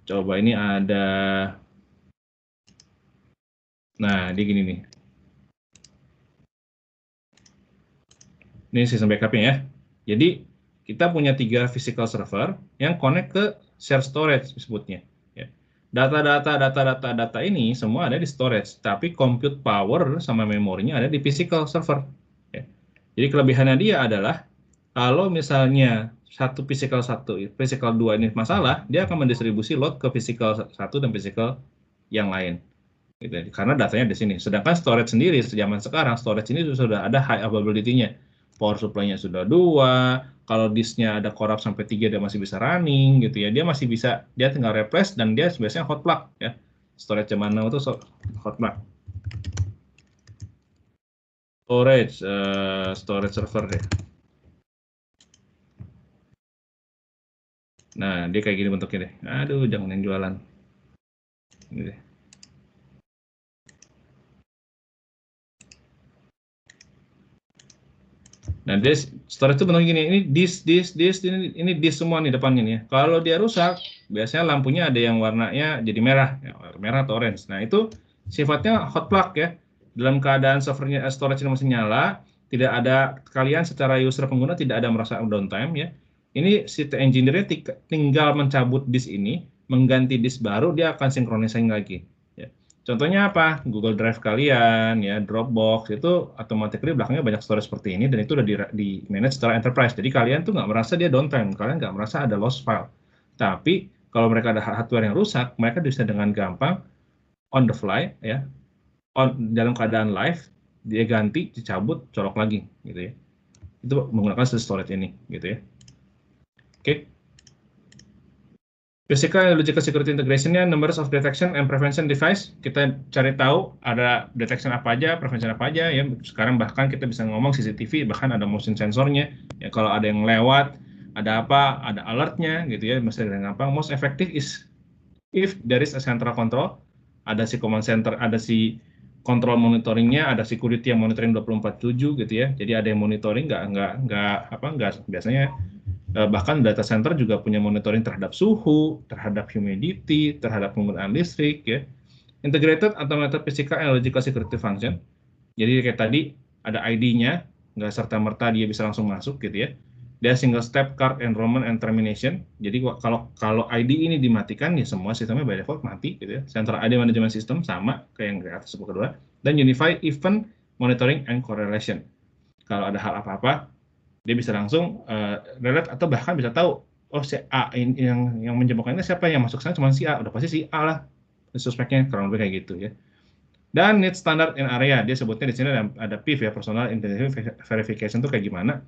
Coba ini ada, nah dia gini nih. Ini sistem backupnya ya. Jadi kita punya 3 physical server yang connect ke shared storage disebutnya. Ya. Data ini semua ada di storage, tapi compute power sama memorinya ada di physical server. Ya. Jadi kelebihannya dia adalah kalau misalnya physical 2 ini masalah, dia akan mendistribusi load ke physical 1 dan physical yang lain. Gitu. Karena datanya di sini. Sedangkan storage sendiri, zaman sekarang, storage ini sudah ada high availability-nya. Power supply-nya sudah 2, kalau disknya ada corrupt sampai 3, dia masih bisa running, gitu ya. Dia masih bisa, dia tinggal replace, dan dia biasanya hot plug, ya. Storage zaman now itu hot plug. Storage server deh. Nah, dia kayak gini bentuknya deh. Aduh, jangan yang jualan. Ini deh. Nah, storage itu bentuknya gini. Ini disk, ini disk semua nih depannya nih ya. Kalau dia rusak, biasanya lampunya ada yang warnanya jadi merah, ya, merah atau orange. Nah, itu sifatnya hot plug ya. Dalam keadaan servernya storage ini masih nyala, tidak ada, kalian secara user pengguna tidak ada merasa downtime ya. Ini si engineer tinggal mencabut disk ini, mengganti disk baru, dia akan sinkronisasi lagi. Ya. Contohnya apa? Google Drive kalian, ya Dropbox, itu automatically belakangnya banyak storage seperti ini, dan itu udah di manage secara enterprise. Jadi kalian tuh nggak merasa dia downtime, kalian nggak merasa ada lost file. Tapi kalau mereka ada hardware yang rusak, mereka bisa dengan gampang on the fly, ya, dalam keadaan live, dia ganti, dicabut, colok lagi, gitu ya. Itu menggunakan storage ini, gitu ya. Oke. Physical and logical security integration-nya, numbers of detection and prevention device. Kita cari tahu ada detection apa aja, prevention apa aja. Ya. Sekarang bahkan kita bisa ngomong CCTV, bahkan ada motion sensornya. Ya, kalau ada yang lewat, ada apa, ada alertnya, gitu ya. Masih dengan gampang. Most effective is if there is a central control. Ada si command center, ada si control monitoringnya, ada security yang monitoring 24/7, gitu ya. Jadi ada yang monitoring, nggak biasanya. Bahkan data center juga punya monitoring terhadap suhu, terhadap humidity, terhadap penggunaan listrik, ya. Integrated automated physical and logical security function. Jadi kayak tadi ada ID-nya, nggak serta-merta dia bisa langsung masuk, gitu ya. Dia single step card enrollment and termination. Jadi kalau ID ini dimatikan, ya semua sistemnya by default mati, gitu ya. Central ID management system sama kayak yang di atas kedua. Dan unified event monitoring and correlation. Kalau ada hal apa-apa, dia bisa langsung relate atau bahkan bisa tahu, oh si A ini yang menjebakkan ini siapa, yang masuk sana cuma si A, udah pasti si A lah suspeknya, kurang lebih kayak gitu ya. Dan need standard in area, dia sebutnya di sini ada PIV ya, personal identity verification itu kayak gimana.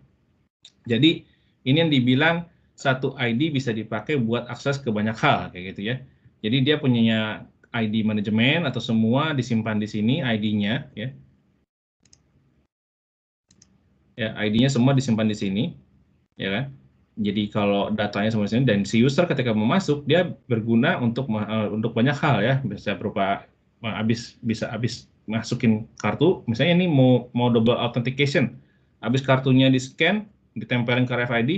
Jadi ini yang dibilang satu ID bisa dipakai buat akses ke banyak hal kayak gitu ya. Jadi dia punya ID manajemen atau semua disimpan di sini ID-nya ya. Ya, ID-nya semua disimpan di sini, ya kan? Jadi kalau datanya semua di sini, dan si user ketika mau masuk, dia berguna untuk banyak hal ya, bisa berupa bisa masukin kartu, misalnya ini mau double authentication, habis kartunya di scan, ditempelin ke RFID,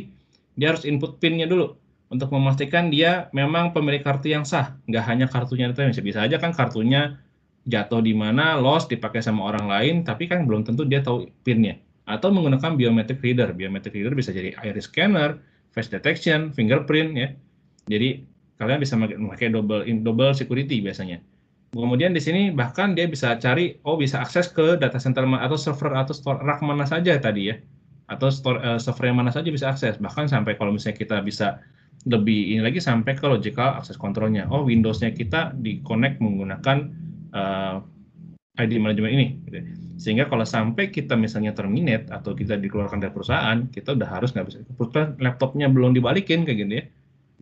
dia harus input PIN-nya dulu untuk memastikan dia memang pemilik kartu yang sah, nggak hanya kartunya itu, bisa aja kan kartunya jatuh di mana, lost, dipakai sama orang lain, tapi kan belum tentu dia tahu PIN-nya. Atau menggunakan biometric reader. Biometric reader bisa jadi iris scanner, face detection, fingerprint ya. Jadi kalian bisa memakai double security biasanya. Kemudian di sini bahkan dia bisa cari, bisa akses ke data center atau server atau rak mana saja tadi ya. Atau server yang mana saja bisa akses. Bahkan sampai kalau misalnya kita bisa lebih ini lagi sampai ke logical access control-nya. Windows-nya kita di-connect menggunakan ID manajemen ini. Gitu. Sehingga kalau sampai kita misalnya terminate atau kita dikeluarkan dari perusahaan, kita udah harus nggak bisa, laptopnya belum dibalikin kayak gini ya,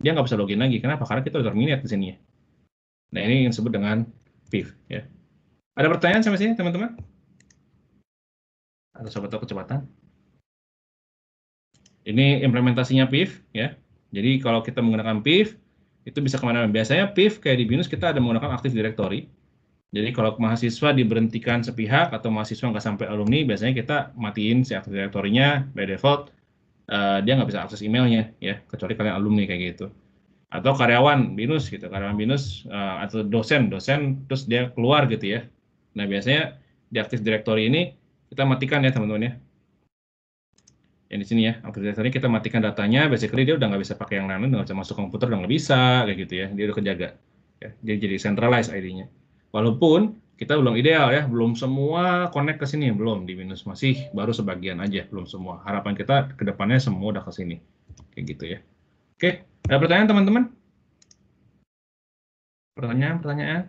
dia nggak bisa login lagi. Kenapa? Karena kita udah terminate di sini ya. Nah, ini yang disebut dengan PIV ya. Ada pertanyaan sampai sini teman-teman? Atau sobat tahu kecepatan? Ini implementasinya PIV ya. Jadi kalau kita menggunakan PIV itu bisa kemana-mana. Biasanya PIV kayak di BINUS kita ada menggunakan Active Directory. Jadi kalau mahasiswa diberhentikan sepihak atau mahasiswa nggak sampai alumni, biasanya kita matiin si Active Directory-nya by default. Dia nggak bisa akses emailnya ya, kecuali kalian alumni kayak gitu. Atau karyawan BINUS gitu, karyawan BINUS atau dosen terus dia keluar gitu ya. Nah biasanya di Active Directory ini kita matikan ya teman-teman ya. Yang di sini ya, Active Directory kita matikan datanya, basically dia udah nggak bisa pakai yang lain, nggak bisa masuk komputer, udah nggak bisa kayak gitu ya, dia udah kejaga. Ya, dia jadi centralized ID-nya. Walaupun kita belum ideal ya, belum semua connect ke sini, belum di BINUS, masih baru sebagian aja, belum semua. Harapan kita ke depannya semua udah ke sini, kayak gitu ya. Oke, ada pertanyaan teman-teman? Pertanyaan?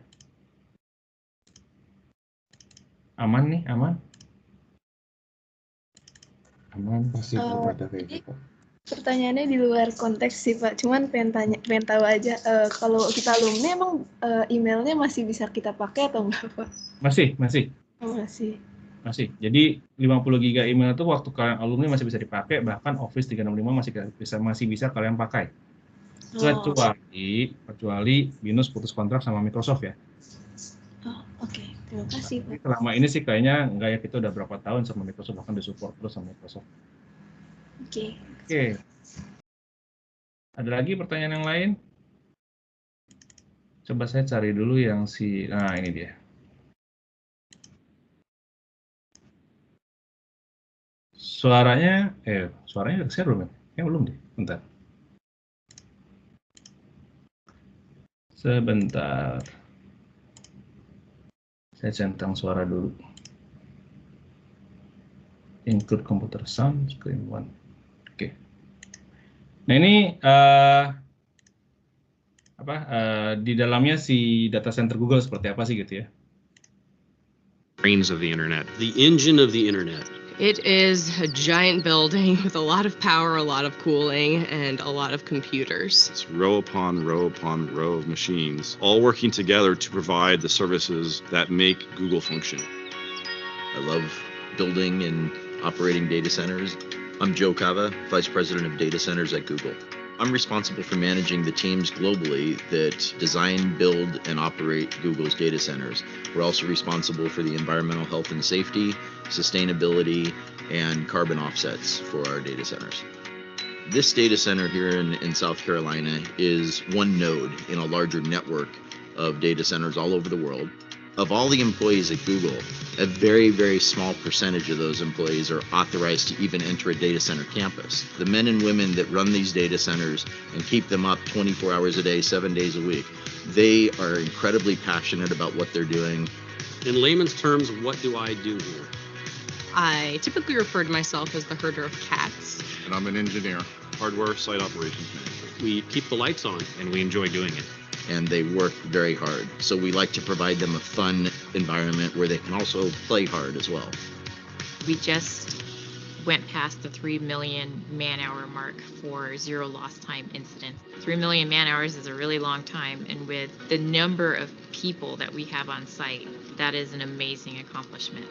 Aman nih, aman? Aman. Masih belum ada kayak Ini gitu. pertanyaannya di luar konteks sih Pak, cuman pengen tahu aja kalau kita alumni emang emailnya masih bisa kita pakai atau enggak Pak? Masih. Oh, masih. Jadi 50 GB email itu waktu kalian alumni masih bisa dipakai, bahkan Office 365 masih bisa kalian pakai. Kecuali BINUS putus kontrak sama Microsoft ya. Oh, oke. Terima kasih Pak. Selama ini sih kayaknya enggak ya, kita udah berapa tahun sama Microsoft, bahkan disupport terus sama Microsoft. Oke. Ada lagi pertanyaan yang lain? Coba saya cari dulu yang nah ini dia. Suaranya udah share belum ya? Belum deh, bentar. Sebentar. Saya centang suara dulu. Include computer sound, screen one. Oke. Nah ini di dalamnya si data center Google seperti apa sih gitu ya? Brains of the internet, the engine of the internet. It is a giant building with a lot of power, a lot of cooling, and a lot of computers. It's row upon row upon row of machines, all working together to provide the services that make Google function. I love building and operating data centers. I'm Joe Cava, Vice President of Data Centers at Google. I'm responsible for managing the teams globally that design, build, and operate Google's data centers. We're also responsible for the environmental health and safety, sustainability, and carbon offsets for our data centers. This data center here in South Carolina is one node in a larger network of data centers all over the world. Of all the employees at Google, a very, very small percentage of those employees are authorized to even enter a data center campus. The men and women that run these data centers and keep them up 24 hours a day, 7 days a week, they are incredibly passionate about what they're doing. In layman's terms, what do I do here? I typically refer to myself as the herder of cats. And I'm an engineer, hardware site operations manager. We keep the lights on, and we enjoy doing it. And they work very hard. So we like to provide them a fun environment where they can also play hard as well. We just went past the 3 million man-hour mark for zero lost time incidents. 3 million man-hours is a really long time, and with the number of people that we have on site, that is an amazing accomplishment.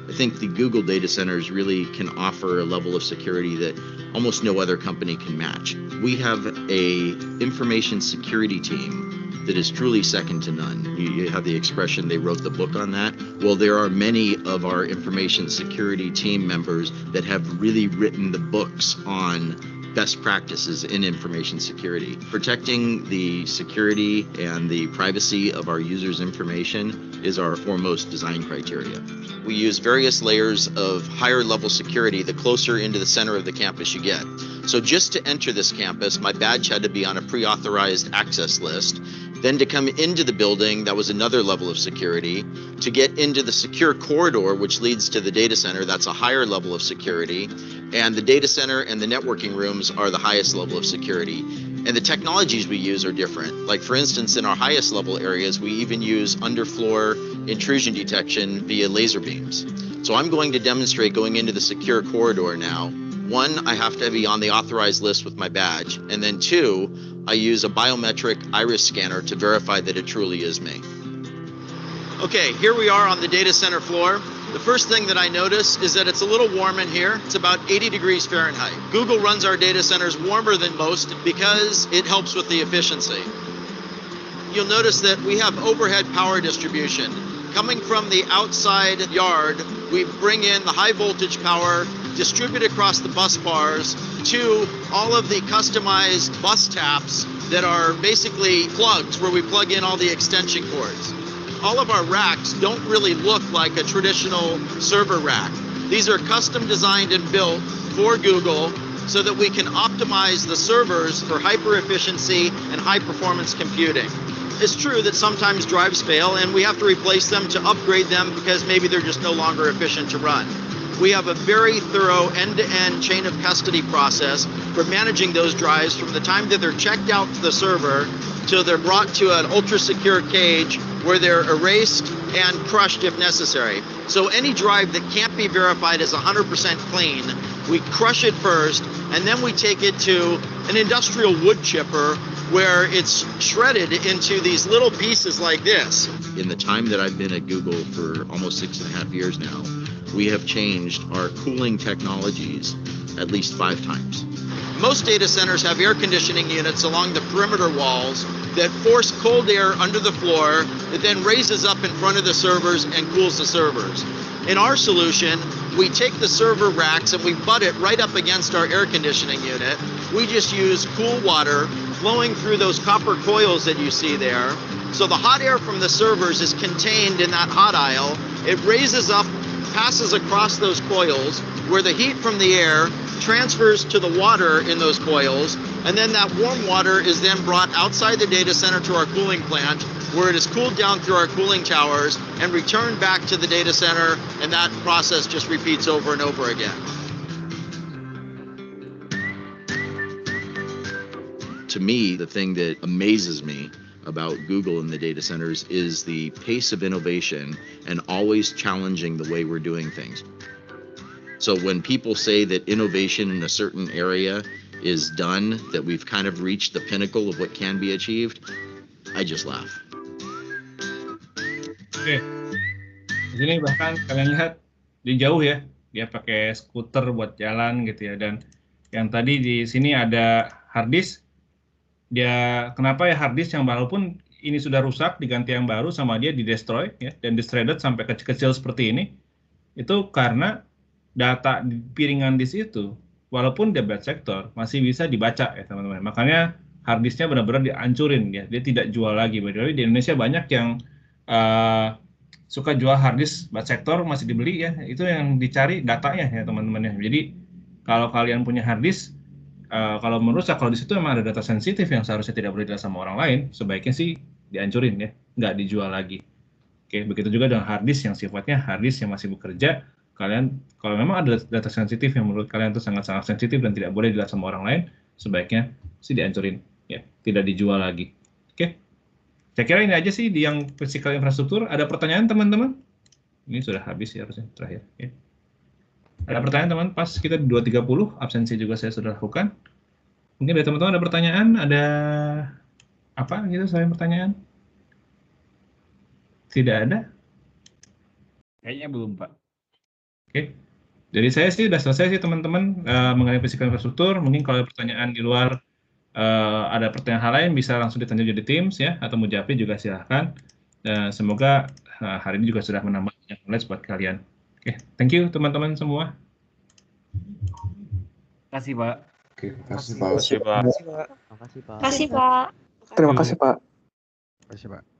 I think the Google data centers really can offer a level of security that almost no other company can match. We have a information security team that is truly second to none. You have the expression, they wrote the book on that. Well, there are many of our information security team members that have really written the books on best practices in information security. Protecting the security and the privacy of our users' information is our foremost design criteria. We use various layers of higher level security the closer into the center of the campus you get. So just to enter this campus, my badge had to be on a pre-authorized access list. Then to come into the building, that was another level of security. To get into the secure corridor, which leads to the data center, that's a higher level of security. And the data center and the networking rooms are the highest level of security. And the technologies we use are different. Like for instance, in our highest level areas, we even use underfloor intrusion detection via laser beams. So I'm going to demonstrate going into the secure corridor now. One, I have to be on the authorized list with my badge. And then two, I use a biometric iris scanner to verify that it truly is me. Okay, here we are on the data center floor. The first thing that I notice is that it's a little warm in here. It's about 80 degrees Fahrenheit. Google runs our data centers warmer than most because it helps with the efficiency. You'll notice that we have overhead power distribution. Coming from the outside yard, we bring in the high voltage power, distribute across the bus bars to all of the customized bus taps that are basically plugs where we plug in all the extension cords. All of our racks don't really look like a traditional server rack. These are custom designed and built for Google so that we can optimize the servers for hyper efficiency and high performance computing. It's true that sometimes drives fail and we have to replace them to upgrade them because maybe they're just no longer efficient to run. We have a very thorough end-to-end chain of custody process for managing those drives from the time that they're checked out to the server till they're brought to an ultra-secure cage where they're erased and crushed if necessary. So any drive that can't be verified as 100% clean, we crush it first, and then we take it to an industrial wood chipper where it's shredded into these little pieces like this. In the time that I've been at Google for almost 6.5 years now, we have changed our cooling technologies at least 5 times. Most data centers have air conditioning units along the perimeter walls that force cold air under the floor that then raises up in front of the servers and cools the servers. In our solution, we take the server racks and we butt it right up against our air conditioning unit. We just use cool water flowing through those copper coils that you see there. So the hot air from the servers is contained in that hot aisle. It raises up, passes across those coils, where the heat from the air transfers to the water in those coils, and then that warm water is then brought outside the data center to our cooling plant, where it is cooled down through our cooling towers and returned back to the data center, and that process just repeats over and over again. To me, the thing that amazes me about Google and the data centers is the pace of innovation and always challenging the way we're doing things. So when people say that innovation in a certain area is done, that we've kind of reached the pinnacle of what can be achieved, I just laugh. Oke, di sini bahkan kalian lihat di jauh ya, dia pakai skuter buat jalan gitu ya. Dan yang tadi di sini ada hard disk. Dia kenapa ya hard disk yang walaupun ini sudah rusak diganti yang baru sama dia di destroy ya dan di-shredded sampai kecil-kecil seperti ini. Itu karena data di piringan disk itu walaupun dia bad sector masih bisa dibaca ya teman-teman. Makanya hard disknya benar-benar dihancurin ya. Dia tidak jual lagi. By the way, di Indonesia banyak yang suka jual hard disk bad sector masih dibeli ya. Itu yang dicari datanya ya teman-teman ya. Jadi kalau kalian punya hard disk kalau merusak, kalau di situ memang ada data sensitif yang seharusnya tidak boleh dilihat sama orang lain, sebaiknya sih dihancurin ya, nggak dijual lagi. Oke, begitu juga dengan hard disk yang sifatnya hard disk yang masih bekerja. Kalian kalau memang ada data sensitif yang menurut kalian itu sangat-sangat sensitif dan tidak boleh dilihat sama orang lain, sebaiknya sih dihancurin ya, tidak dijual lagi. Oke. Saya kira ini aja sih di yang physical infrastruktur. Ada pertanyaan teman-teman? Ini sudah habis ya harusnya terakhir ya. Ada pertanyaan teman, pas kita di 2.30, absensi juga saya sudah lakukan. Mungkin dari teman-teman ada pertanyaan, ada apa gitu selain pertanyaan? Tidak ada? Kayaknya belum, Pak. Oke, dari saya sih sudah selesai sih teman-teman mengenai physical infrastruktur. Mungkin kalau ada pertanyaan di luar, ada pertanyaan hal lain bisa langsung ditanya di Teams ya, atau Mujapri juga silahkan. Semoga hari ini juga sudah menambah banyak knowledge buat kalian. Oke, thank you teman-teman semua. Terima kasih, Pak. Oke, terima kasih, Pak. Terima kasih, Pak. Terima kasih, Pak. Terima kasih, Pak. Terima kasih, Pak.